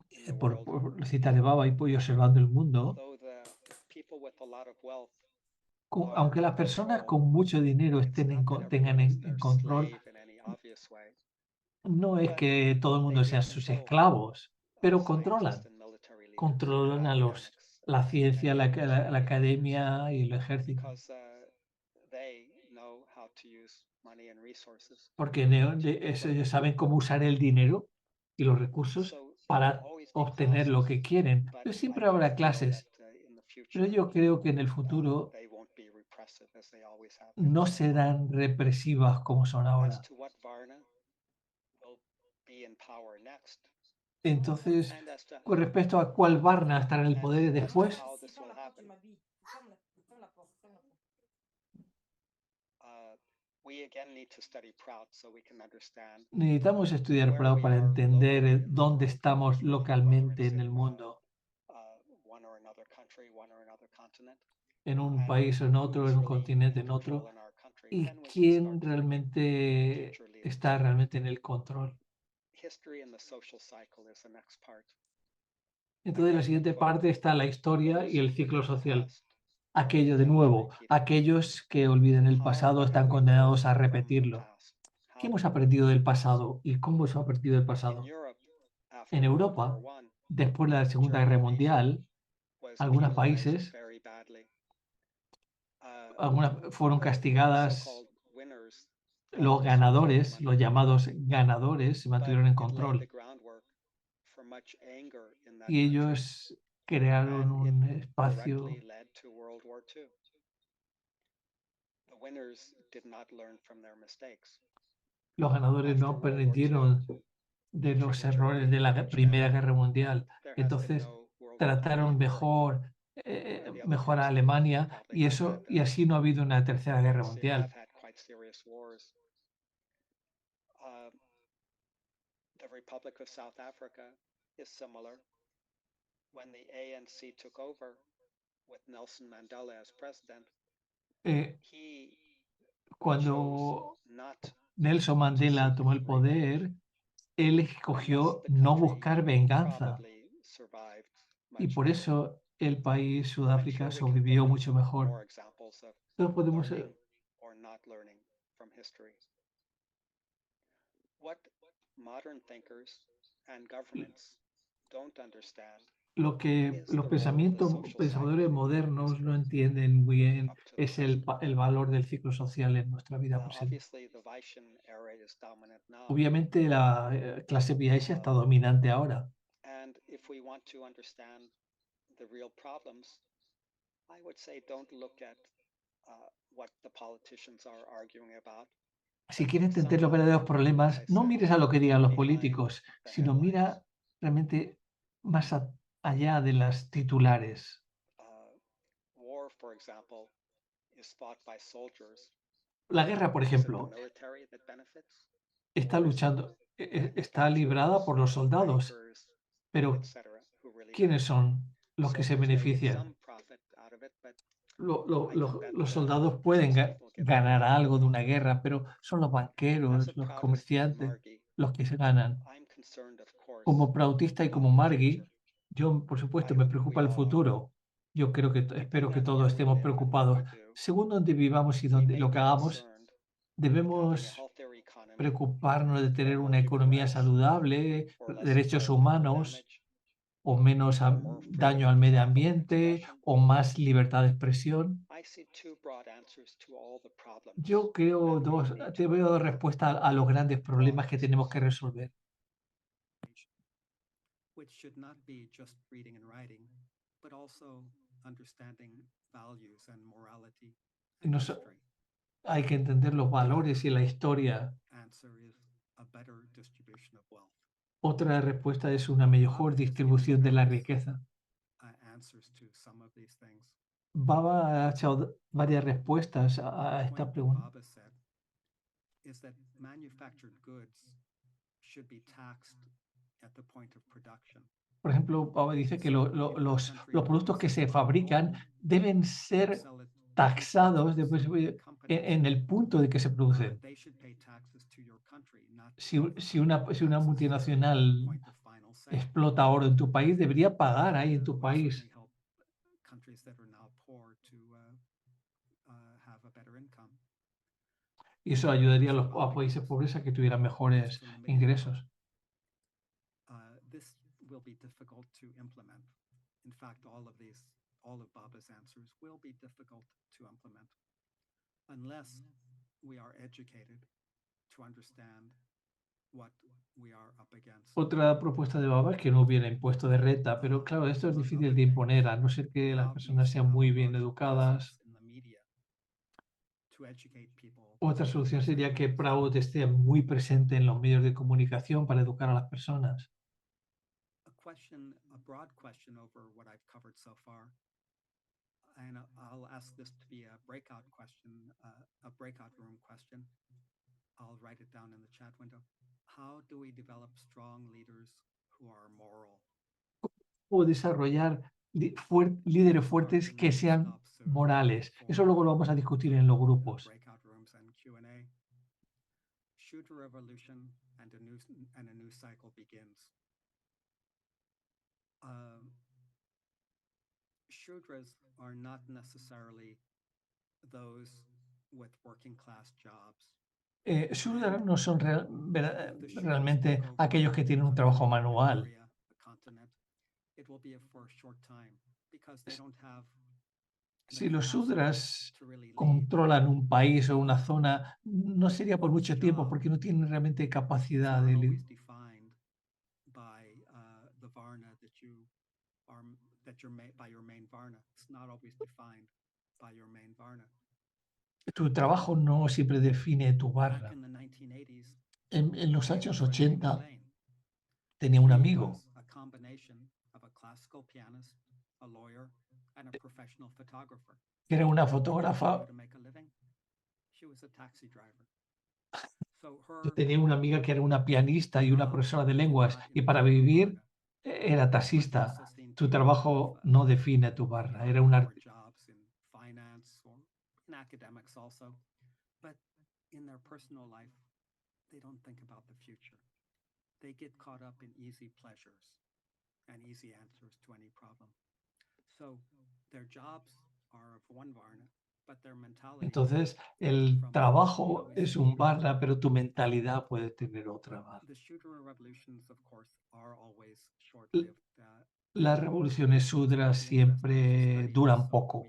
in the por world, citar a Baba y observando el mundo, although the people with a lot of wealth aunque las personas con mucho dinero tengan en control, slave in any obvious way, no es que todo el mundo sean sus esclavos, pero scientists and military leaders controlan a la ciencia, la academia y el ejército, because they know how to use money and resources. porque ellos saben cómo usar el dinero y los recursos So para there'll always be obtener lo que classes, quieren. but Pero I siempre do habrá feel clases, that in the pero future yo creo que en el futuro they won't be repressive as they always have been. no serán represivas como son As ahora. to what Varna will be in power next, Entonces, and as to con respecto a cuál Varna estará en el poder después, how this will happen, we again need to study Prout so we can understand necesitamos estudiar where Prout we para are entender locally in the dónde world, estamos whether localmente it's en el in, mundo, one or another country, one or another continent, en un and país o en otro, who's en un really continente, in en otro, control in our country. y Then we can quién start to realmente future leaders. está realmente en el control. History and the social cycle is the next part. Entonces, la Again, siguiente quote, parte está la historia y "Those el who ciclo forget the social. past Aquello de are doomed to nuevo, repeat it." aquellos que olviden el How- pasado what están have we condenados a learned from the repetirlo. past? ¿Qué How hemos do we aprendido del pasado y cómo se ha aprendido del In pasado? Europe, after En World Europa, War I, después de la Segunda Guerra Germany Mundial, was algunos penalized países very badly. fueron The castigadas, so-called winners los held ganadores, supreme los under llamados control, ganadores, se but mantuvieron en it laid the control groundwork for much anger in that y country, ellos crearon and un it espacio. directly led to World War II. The winners did not learn from their mistakes. Los ganadores no After World War II, aprendieron de los treating errores Germany de la much Primera better, Guerra Mundial. there has been Entonces, no World War trataron III in Europe. mejor, The other mejor a hemisphere Alemania probably y has had, y así no ha habido una Tercera Guerra have Mundial. had quite serious wars. The Republic of South Africa is similar. When the ANC took over with Nelson Mandela as president, Eh, he Cuando chose not Nelson Mandela tomó el poder, él and escogió thus the no country buscar venganza probably survived y much por better. eso el país I'm Sudáfrica sure we can sobrevivió think mucho of mejor. more examples of Entonces podemos learning or not learning from history. What modern thinkers and governments don't understand lo que los pensadores modernos no entienden muy bien es el valor del ciclo social en nuestra vida presente. Obviously, the Vaishyan era is dominant now. Obviamente la clase Vaishya está dominante ahora. And if we want to understand the real problems, I would say don't look at what the politicians are arguing about. Si quieres entender los verdaderos problemas, no mires a lo que digan los políticos, sino mira realmente más allá de las titulares. War, for example, is fought by soldiers. La guerra, por ejemplo, está librada por los soldados, pero ¿quiénes son los que se benefician? Los soldados pueden ganar algo de una guerra, pero son los banqueros, los comerciantes, los que se ganan. Como Proutista y como Margui, yo, por supuesto, me preocupa el futuro. Yo espero que todos estemos preocupados. Según donde vivamos y lo que hagamos, Debemos preocuparnos de tener una economía saludable, derechos humanos, o menos daño al medio ambiente, o más libertad de expresión. Yo creo te veo dos respuestas a los grandes problemas que tenemos que resolver. Which should not be just reading and writing, but also understanding values and morality and history. Hay que entender los valores y la historia. Answer is a better distribution of wealth. Otra respuesta es una mejor distribución de la riqueza. Answers to some of these things. Baba ha echado varias respuestas a esta pregunta. Baba said is that manufactured goods should be taxed at the point of production. Por ejemplo, Baba dice que los productos que se fabrican deben ser taxados después en el punto de que se producen. Si una multinacional explota oro en tu país, debería pagar ahí en tu país. Y eso ayudaría a países pobres a que tuvieran mejores ingresos. This will be difficult to implement. In fact, all of Baba's answers will be difficult to implement unless we are educated to understand what we are up against. Otra propuesta de Baba es que no hubiera impuesto de renta, pero claro, esto es difícil de imponer, a no ser que las personas sean muy bien educadas. Otra solución sería que Proud esté muy presente en los medios de comunicación para educar a las personas. A broad question over what I've covered so far, and I'll ask this to be a breakout question, a breakout room question. I'll write it down in the chat window. How do we develop strong leaders who are moral? O desarrollar líderes fuertes que sean morales. Eso luego lo vamos a discutir en los grupos. Breakout rooms and Q&A. Shudra revolution and a new cycle begins. Shudras are not necessarily those with working class jobs. Shudras no son realmente aquellos que tienen un trabajo manual. Si los Shudras controlan un país o una zona, no sería por mucho tiempo porque no tienen realmente capacidad de liderar. Tu trabajo no siempre define tu varna. En los años 80 tenía un amigo que era una fotógrafa. Yo tenía una amiga que era una pianista y una profesora de lenguas y para vivir era taxista. Tu trabajo no define tu varna, era un artista. Academics also, but in their personal life, they don't think about the future. They get caught up in easy pleasures and easy answers to any problem. So their jobs are of one varna, but their mentality. Entonces, el trabajo es un varna, pero tu mentalidad puede tener otra varna. The Shudra revolutions, of course, are always short-lived. Las revoluciones Shudras siempre duran poco.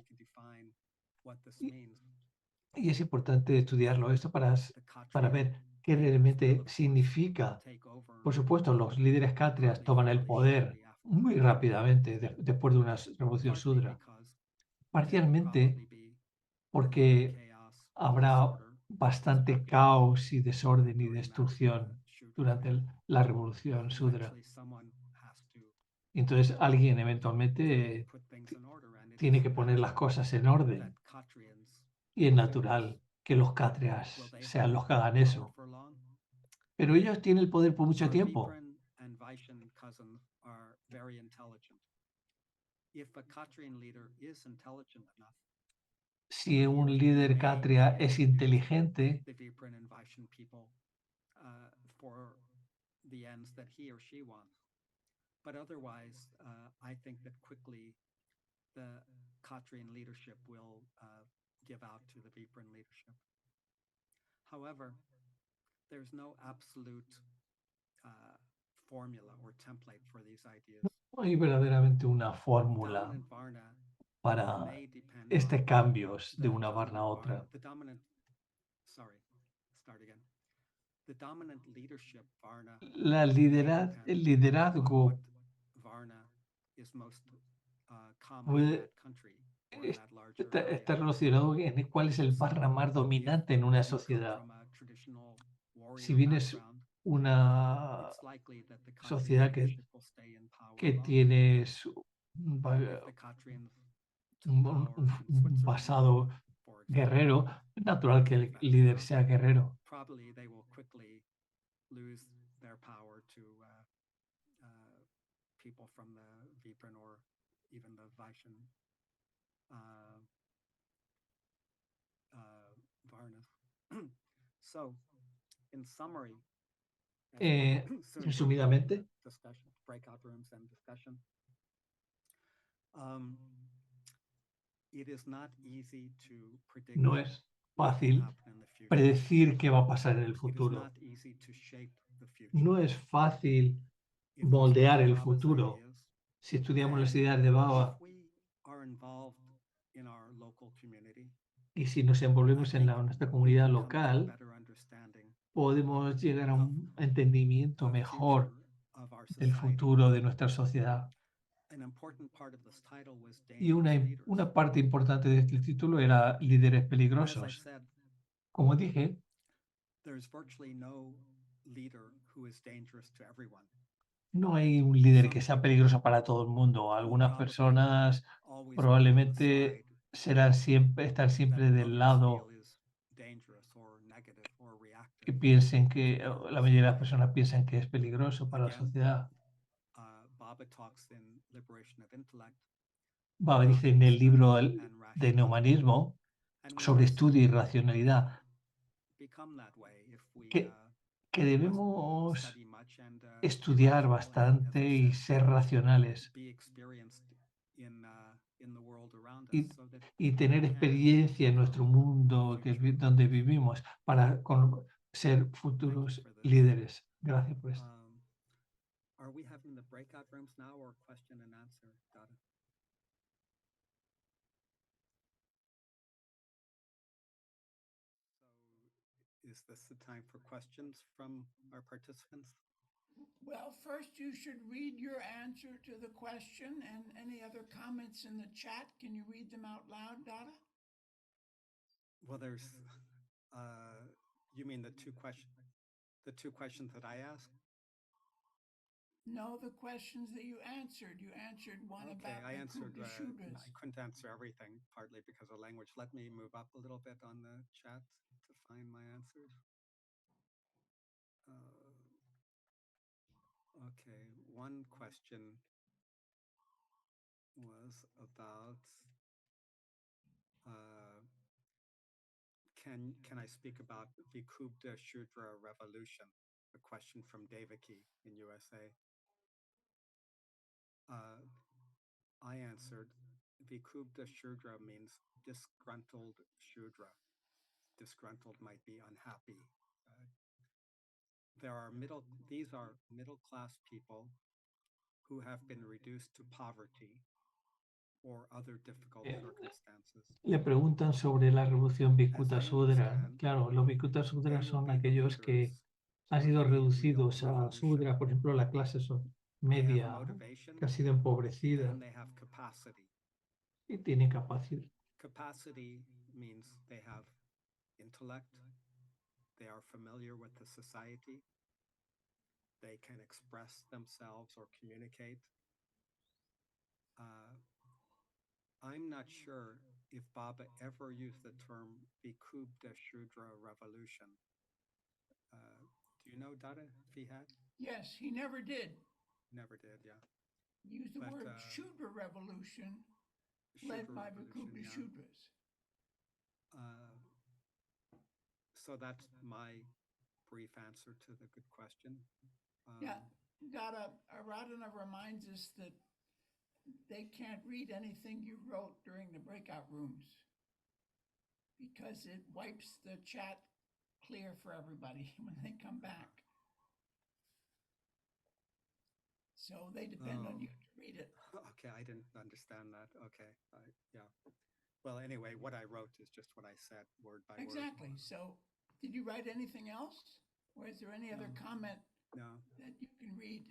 Y es importante estudiarlo esto para ver qué realmente significa. Por supuesto, los líderes Kshatriyas toman el poder muy rápidamente después de una revolución Shudra. Parcialmente porque habrá bastante caos y desorden y destrucción durante la revolución Shudra. Entonces alguien eventualmente tiene que poner las cosas en orden. Y es natural que los Kshatriyas sean los que hagan eso. Pero ellos tienen el poder por mucho tiempo. Si un líder Kshatriya es inteligente, but otherwise, I think that quickly the Kshatriyan leadership will give out to the Vipran leadership. However, there's no absolute formula or template for these ideas. No hay verdaderamente una fórmula Dominant Varna para may depend on cambios de the una Varna a dominant otra. Varna, the dominant, sorry, start again. The dominant leadership Varna El liderazgo what Varna is most common in puede that country or in that larger está area. relacionado en cuál es el Varna más dominante en una If you come sociedad. from a traditional Si warrior bien es background, una it's likely that the Khatri sociedad leadership will stay in power que longer. tiene If the Khatrians took un power in un Switzerland, pasado for example, guerrero, es natural que el líder sea guerrero. probably they will quickly lose their power to people from the Vipran or even the Vaishyan Varnas. So, in summary, soon Resumidamente, discussion, breakout rooms and discussion. It is not easy to predict no es what will fácil happen in the future. predecir qué va a pasar en el It is futuro. not easy to shape the future. No es fácil If we moldear study el Baba's futuro. ideas, Si estudiamos las and ideas de Baba if we are involved in our local community, y si nos envolvemos en nuestra comunidad we come to a local, better understanding podemos llegar a un entendimiento of the mejor future of our del society. futuro de nuestra sociedad. An important part of this title was Y dangerous leaders. una parte importante de este título era líderes But as I peligrosos. said, Como dije, there's virtually no leader who is dangerous to everyone. no hay un líder que sea peligroso para todo el mundo. Algunas personas Always probablemente estar siempre del lado que piensen que la mayoría de las personas piensan que es peligroso para la sociedad. Baba dice en el libro de Neumanismo sobre estudio y racionalidad que debemos estudiar bastante y ser racionales y tener experiencia en nuestro mundo donde vivimos para ser futuros líderes. Gracias por esto. Are we having the breakout rooms now or question and answer, Dada? So is this the time for questions from our participants? Well, first you should read your answer to the question and any other comments in the chat. Can you read them out loud, Dada? Well, there's, you mean the two questions that I asked? No, the questions that you answered. You answered one about I answered. Shudras. I couldn't answer everything, partly because of language. Let me move up a little bit on the chat to find my answers. Okay, one question was about can I speak about Vikubda Shudra revolution? A question from Devaki in USA. I answered, Vikubda Shudra means disgruntled Shudra. Disgruntled might be unhappy. These are middle-class people who have been reduced to poverty or other difficult circumstances. Le preguntan sobre la revolución Bhikkuta Sudra. Claro, los Bhikkuta Sudra son aquellos que han sido reducidos a Sudra, por ejemplo, la clase media, que ha sido empobrecida y tiene capacidad. Capacity means they have intellect, they are familiar with the society, they can express themselves or communicate. I'm not sure if Baba ever used the term Vikubda Shudra revolution. Do you know, Dada, if he had? Yes, he never did. Never did, yeah. He used the word Shudra revolution led by Vikubda Shudras. So that's my brief answer to the good question. Yeah, Dada, Aradhana reminds us that they can't read anything you wrote during the breakout rooms because it wipes the chat clear for everybody when they come back. So they depend on you to read it. Okay, I didn't understand that. Okay, yeah. Well, anyway, what I wrote is just what I said, word by word. Exactly. So did you write anything else? Or is there any other comment No. that you can read?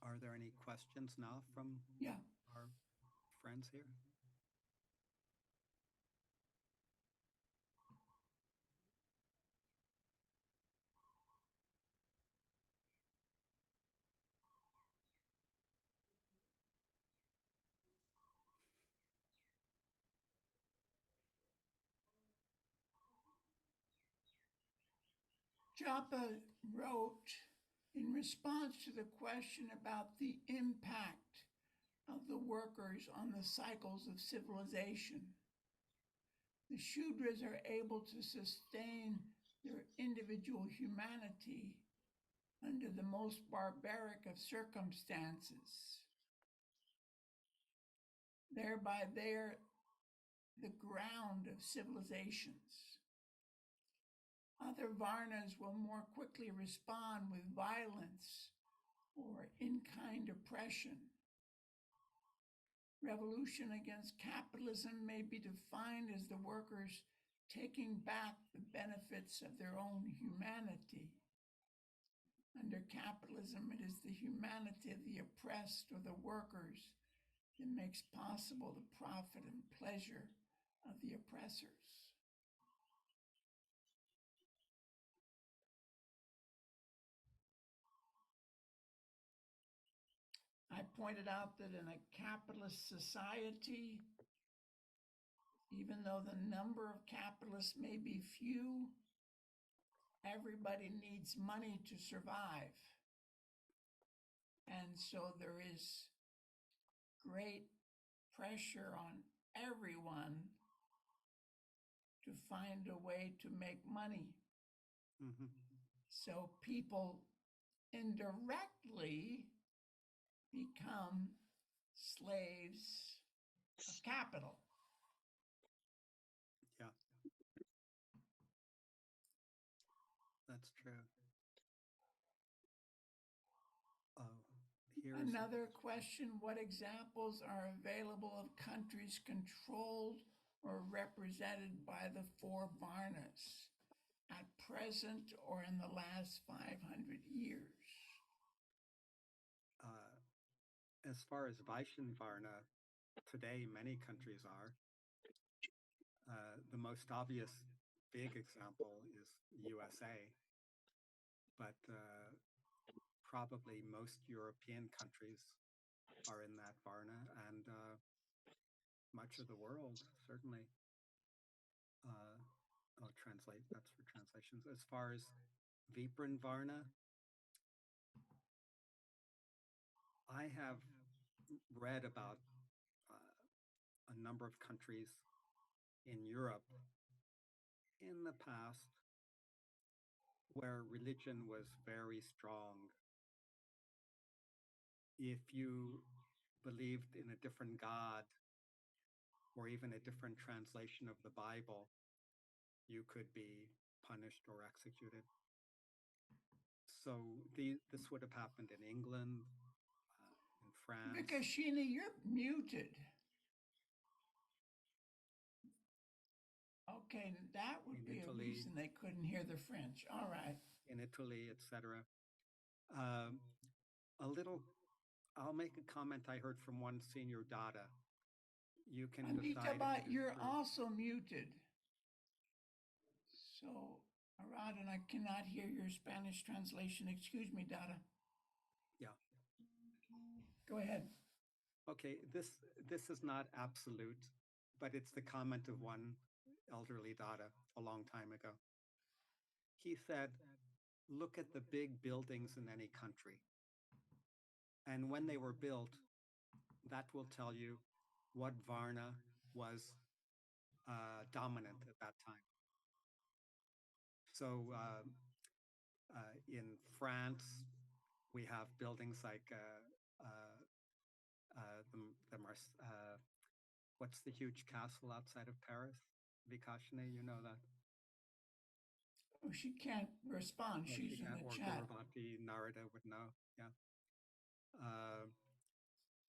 Are there any questions now from our friends here? Joppa wrote in response to the question about the impact of the workers on the cycles of civilization. The Shudras are able to sustain their individual humanity under the most barbaric of circumstances. Thereby, they're the ground of civilizations. Other Varnas will more quickly respond with violence or in-kind oppression. Revolution against capitalism may be defined as the workers taking back the benefits of their own humanity. Under capitalism, it is the humanity of the oppressed or the workers that makes possible the profit and pleasure of the oppressors. I pointed out that in a capitalist society, even though the number of capitalists may be few, everybody needs money to survive. And so there is great pressure on everyone to find a way to make money. Mm-hmm. So people indirectly become slaves of capital. Yeah. That's true. Here's another question. What examples are available of countries controlled or represented by the four Varnas at present or in the last 500 years? As far as Vaishyan Varna, today many countries are. The most obvious big example is USA, but probably most European countries are in that Varna, and much of the world, certainly. I'll translate, that's for translations. As far as Vipran Varna, I have read about a number of countries in Europe in the past where religion was very strong. If you believed in a different God or even a different translation of the Bible, you could be punished or executed. So this would have happened in England, in France. Vikashini, you're muted. Okay, that would be a reason they couldn't hear the French. All right. In Italy, etc. I'll make a comment I heard from one senior Dada. You can decide. But you're also muted. So, Arad, and I cannot hear your Spanish translation. Excuse me, Dada. Yeah. Go ahead. Okay, this is not absolute, but it's the comment of one elderly Dada a long time ago. He said, look at the big buildings in any country. And when they were built, that will tell you what Varna was dominant at that time. So in France, we have buildings like what's the huge castle outside of Paris? Vikashne, you know that? Oh, she can't respond. She's in the chat. Gurvati Narada would know. Yeah.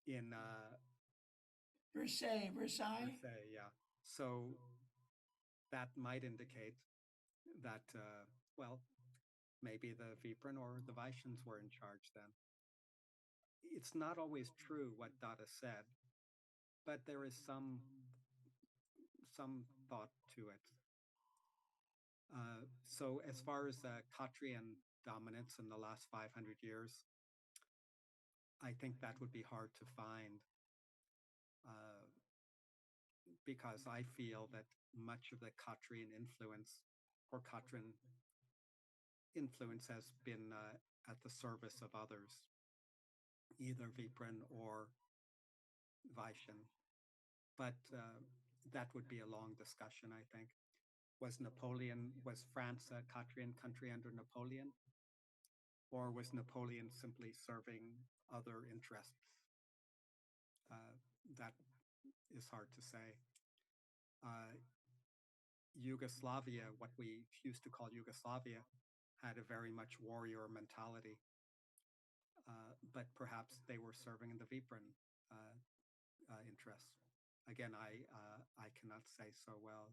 In Versailles. Versailles, yeah. So that might indicate that, well, maybe the Vipran or the Vaishyans were in charge then. It's not always true what Dada said, but there is some thought to it. So as far as Khatriyan dominance in the last 500 years, I think that would be hard to find because I feel that much of the Khatriyan influence or Khatriyan influence has been at the service of others, either Vipran or Vaishyan. But that would be a long discussion, I think. Was France a Khatriyan country under Napoleon? Or was Napoleon simply serving other interests? That is hard to say. Yugoslavia, what we used to call Yugoslavia, had a very much warrior mentality. But perhaps they were serving in the Vipran interests. Again, I cannot say so well.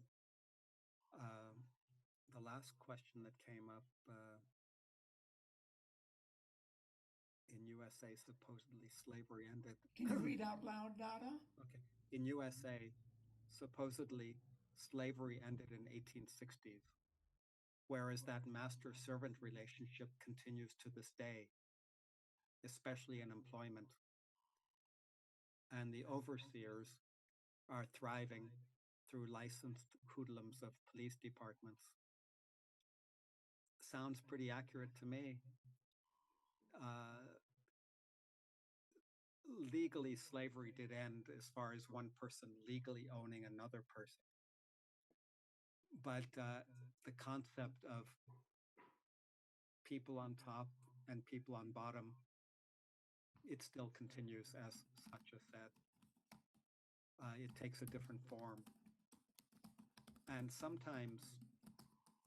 The last question that came up in USA, supposedly slavery ended. Can you read out loud, Dada? Okay. In USA, supposedly slavery ended in 1860s, whereas that master-servant relationship continues to this day, especially in employment. And the overseers are thriving through licensed hoodlums of police departments. Sounds pretty accurate to me. Legally, slavery did end as far as one person legally owning another person. But the concept of people on top and people on bottom, it still continues, as Satya said. It takes a different form. And sometimes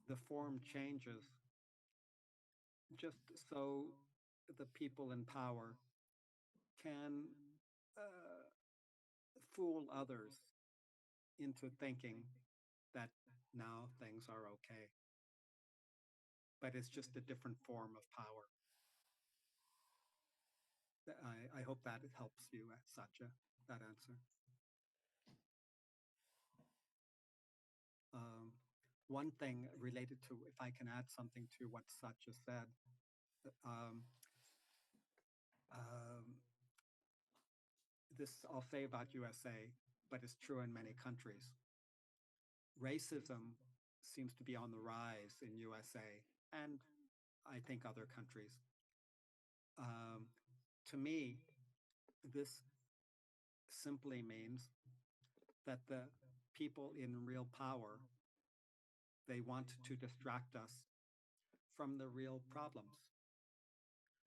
the form changes just so the people in power can fool others into thinking that now things are okay. But it's just a different form of power. I hope that it helps you, Satya, that answer. One thing related to, if I can add something to what Satya said, this I'll say about USA, but it's true in many countries. Racism seems to be on the rise in USA and I think other countries. To me, this simply means that the people in real power, they want to distract us from the real problems.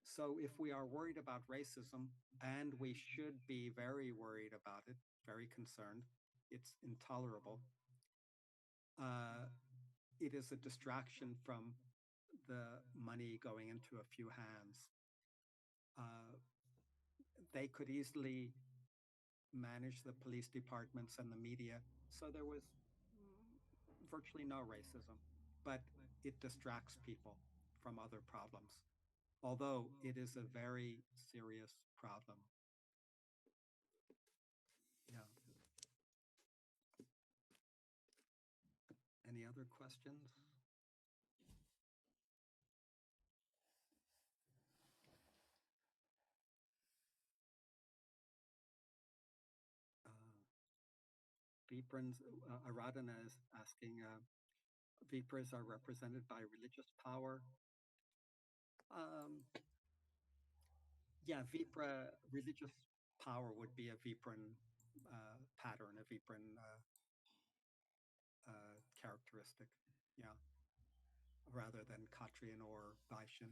So if we are worried about racism, and we should be very worried about it, very concerned, it's intolerable. It is a distraction from the money going into a few hands. They could easily manage the police departments and the media, so there was virtually no racism, but it distracts people from other problems, although it is a very serious problem. Yeah. Any other questions? Viprans, Aradhana is asking, Vipras are represented by religious power. Yeah, Vipra, religious power would be a Vipran pattern, a Vipran characteristic, yeah, rather than Khatriyan or Vaishyan.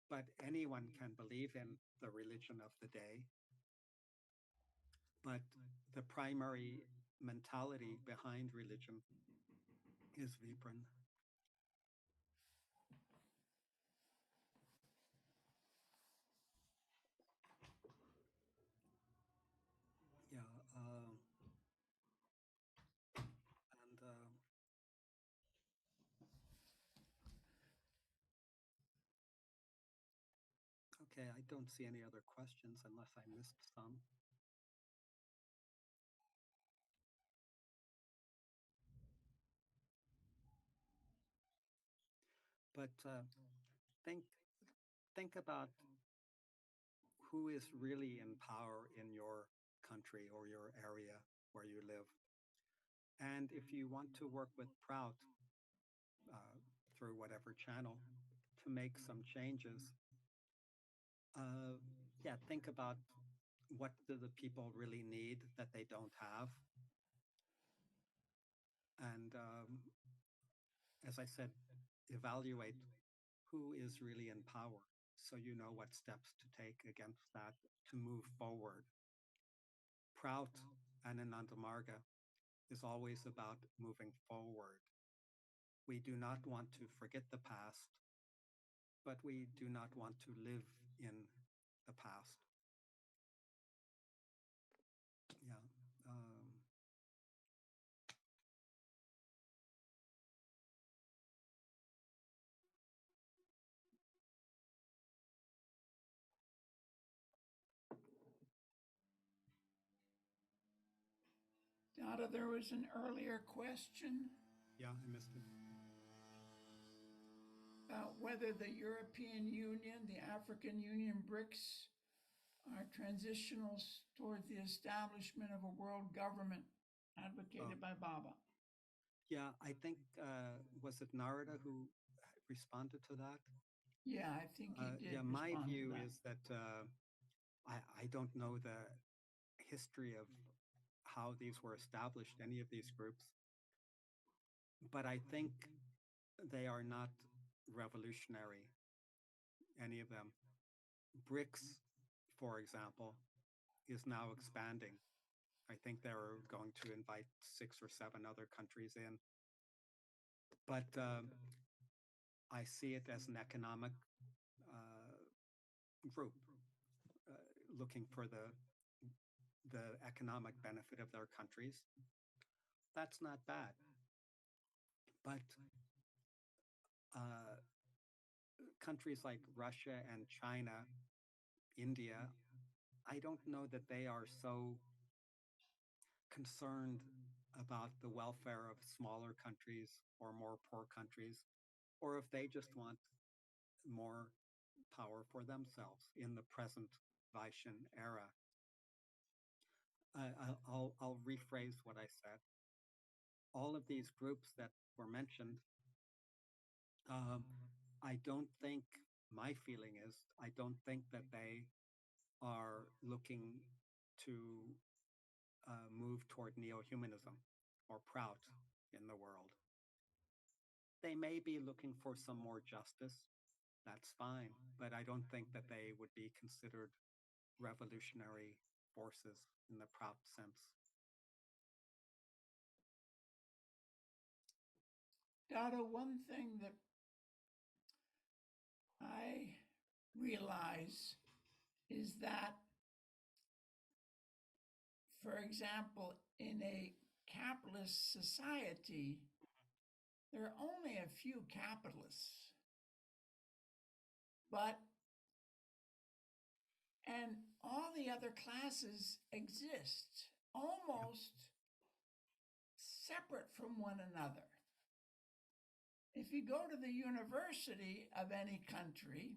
But anyone can believe in the religion of the day. But the primary mentality behind religion is Vipran. Yeah, okay, I don't see any other questions unless I missed some. But think about who is really in power in your country or your area where you live. And if you want to work with Prout through whatever channel to make some changes, yeah, think about what do the people really need that they don't have. And as I said, evaluate who is really in power so you know what steps to take against that to move forward. Prout and Anandamarga is always about moving forward. We do not want to forget the past, but we do not want to live in the past. Yeah. Dada, there was an earlier question. Yeah, I missed it. About whether the European Union, the African Union, BRICS are transitionals toward the establishment of a world government advocated by Baba. Yeah, I think, was it Narada who responded to that? Yeah, I think he did. Yeah, my view is that I don't know the history of how these were established, any of these groups, but I think they are not revolutionary, any of them. BRICS, for example, is now expanding. I think they're going to invite 6 or 7 other countries in. But I see it as an economic group looking for the economic benefit of their countries. That's not bad. But countries like Russia and China, India, I don't know that they are so concerned about the welfare of smaller countries or more poor countries, or if they just want more power for themselves in the present Vaishyan era. I'll rephrase what I said. All of these groups that were mentioned, I don't think, my feeling is, I don't think that they are looking to move toward neo-humanism or Prout in the world. They may be looking for some more justice. That's fine, but I don't think that they would be considered revolutionary forces in the Prout sense. Dada, one thing that I realize is that, for example, in a capitalist society, there are only a few capitalists. And all the other classes exist almost separate from one another. If you go to the university of any country,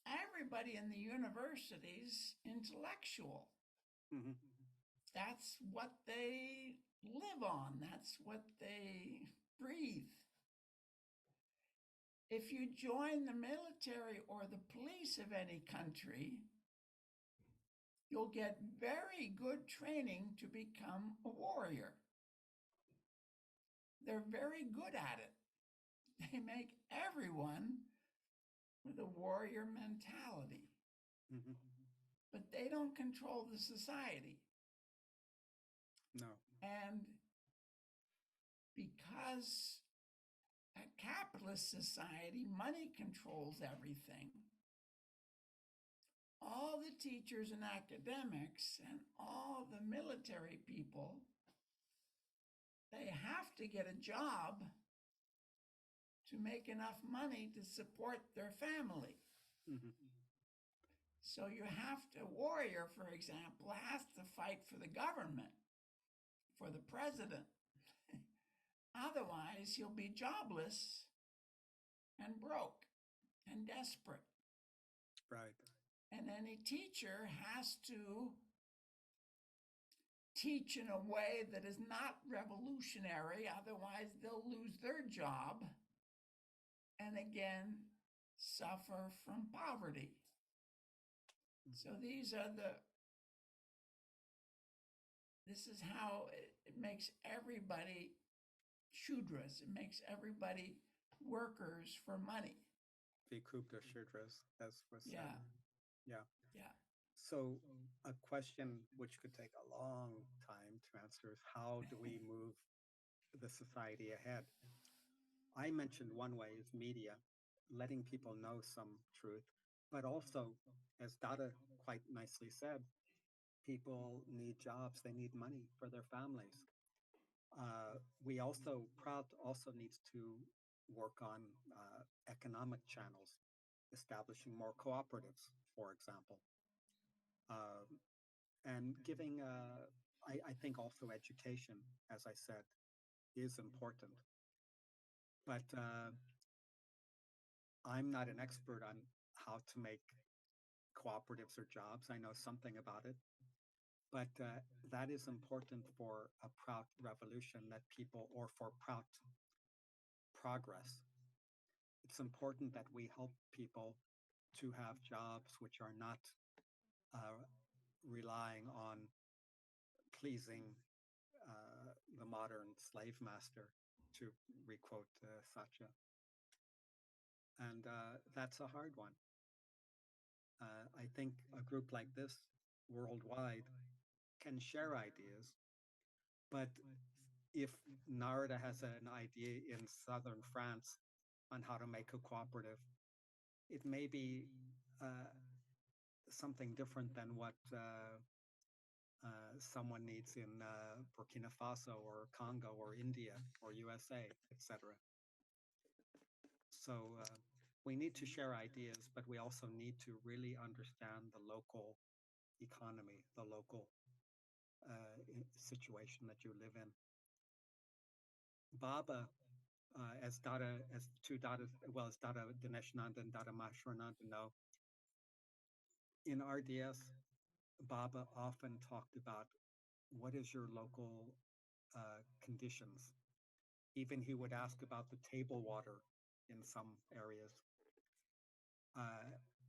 everybody in the university's intellectual. Mm-hmm. That's what they live on. That's what they breathe. If you join the military or the police of any country, you'll get very good training to become a warrior. they're very good at it. They make everyone with a warrior mentality, but they don't control the society. No. And because a capitalist society, money controls everything. All the teachers and academics and all the military people, they have to get a job to make enough money to support their family. So you have to, a warrior, for example, has to fight for the government, for the president. Otherwise, he'll be jobless and broke and desperate. Right. And any teacher has to teach in a way that is not revolutionary, otherwise they'll lose their job and again suffer from poverty. So this is how it makes everybody shudras. It makes everybody workers for money. Vikupta Shudras, as was said. Yeah. So a question which could take a long time to answer is how do we move the society ahead? I mentioned one way is media, letting people know some truth, but also, as Dada quite nicely said, people need jobs, they need money for their families. Proud also needs to work on economic channels, establishing more cooperatives, for example. And giving, I think also education, as I said, is important. But I'm not an expert on how to make cooperatives or jobs. I know something about it. But that is important for a proud revolution that people, or for proud progress. It's important that we help people to have jobs which are not relying on pleasing the modern slave master, to requote Satya. And that's a hard one. I think a group like this worldwide can share ideas, but if Narada has an idea in southern France on how to make a cooperative, it may be something different than what someone needs in Burkina Faso or Congo or India or USA, etc. So we need to share ideas, but we also need to really understand the local economy, the local situation that you live in. Baba, as Dada Dineshyananda and Dada Maheshwarananda know, in RDS, Baba often talked about what is your local conditions. Even he would ask about the table water in some areas.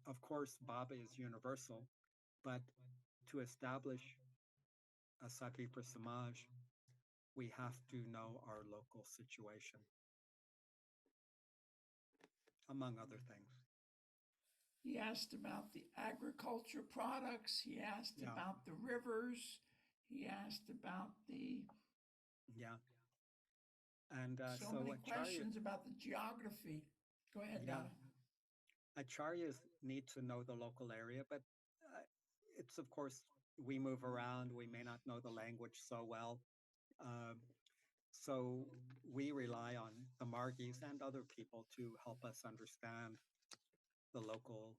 Of course, Baba is universal, but to establish a Satvipra Samaj, we have to know our local situation, among other things. He asked about the agriculture products. He asked about the rivers. He asked about the... And so many questions about the geography. Go ahead, Dada. Acharyas need to know the local area, but it's, of course, we move around. We may not know the language so well. So we rely on the Margis and other people to help us understand the local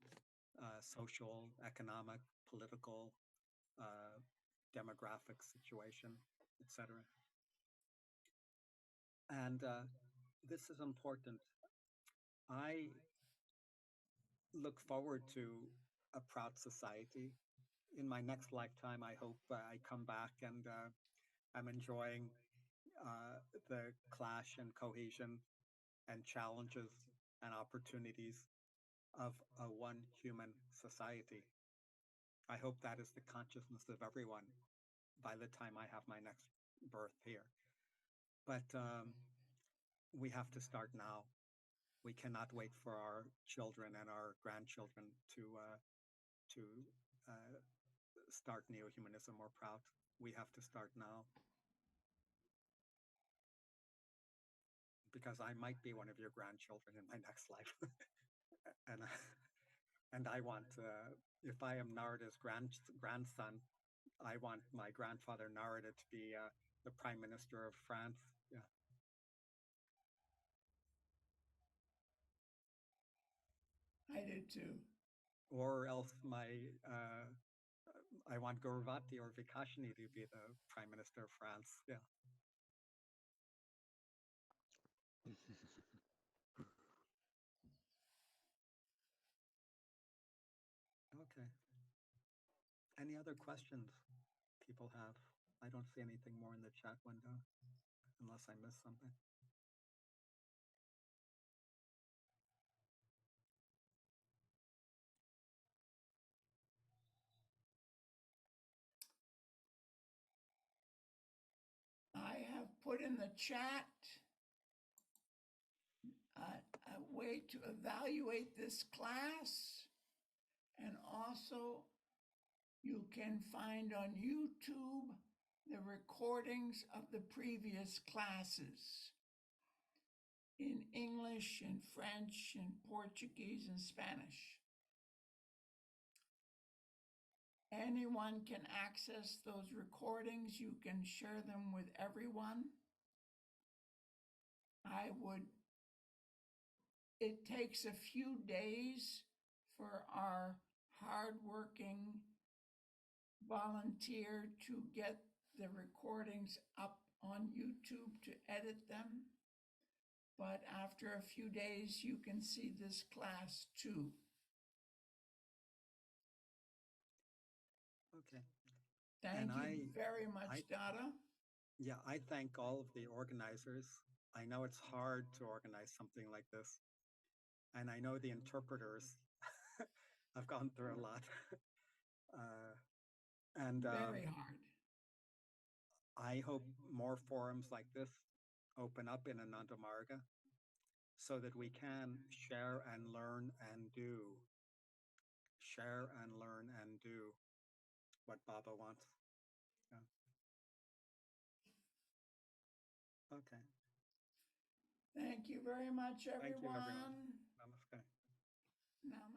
social, economic, political, demographic situation, etc. And this is important. I look forward to a proud society. In my next lifetime, I hope I come back and I'm enjoying the clash and cohesion and challenges and opportunities of a one human society. I hope that is the consciousness of everyone by the time I have my next birth here. But we have to start now. We cannot wait for our children and our grandchildren to start neo-humanism or proud. We have to start now. Because I might be one of your grandchildren in my next life. and I want, if I am Nareda's grandson, I want my grandfather Nareda to be the Prime Minister of France. Yeah. I do too. Or else I want Gurvati or Vikashini to be the Prime Minister of France. Yeah. Okay. Any other questions people have? I don't see anything more in the chat window, unless I missed something. I have put in the chat a way to evaluate this class, and also you can find on YouTube the recordings of the previous classes in English and French and Portuguese and Spanish. Anyone can access those recordings. You can share them with everyone. It takes a few days for our hardworking volunteer to get the recordings up on YouTube to edit them. But after a few days, you can see this class too. Okay. Thank you very much, Dada. Yeah, I thank all of the organizers. I know it's hard to organize something like this. And I know the interpreters. I've gone through a lot. Very hard. I hope more forums like this open up in Ananda Marga so that we can share and learn and do. Share and learn and do what Baba wants. Yeah. Okay. Thank you very much, everyone. Thank you, everyone. Namaskar. Namaste.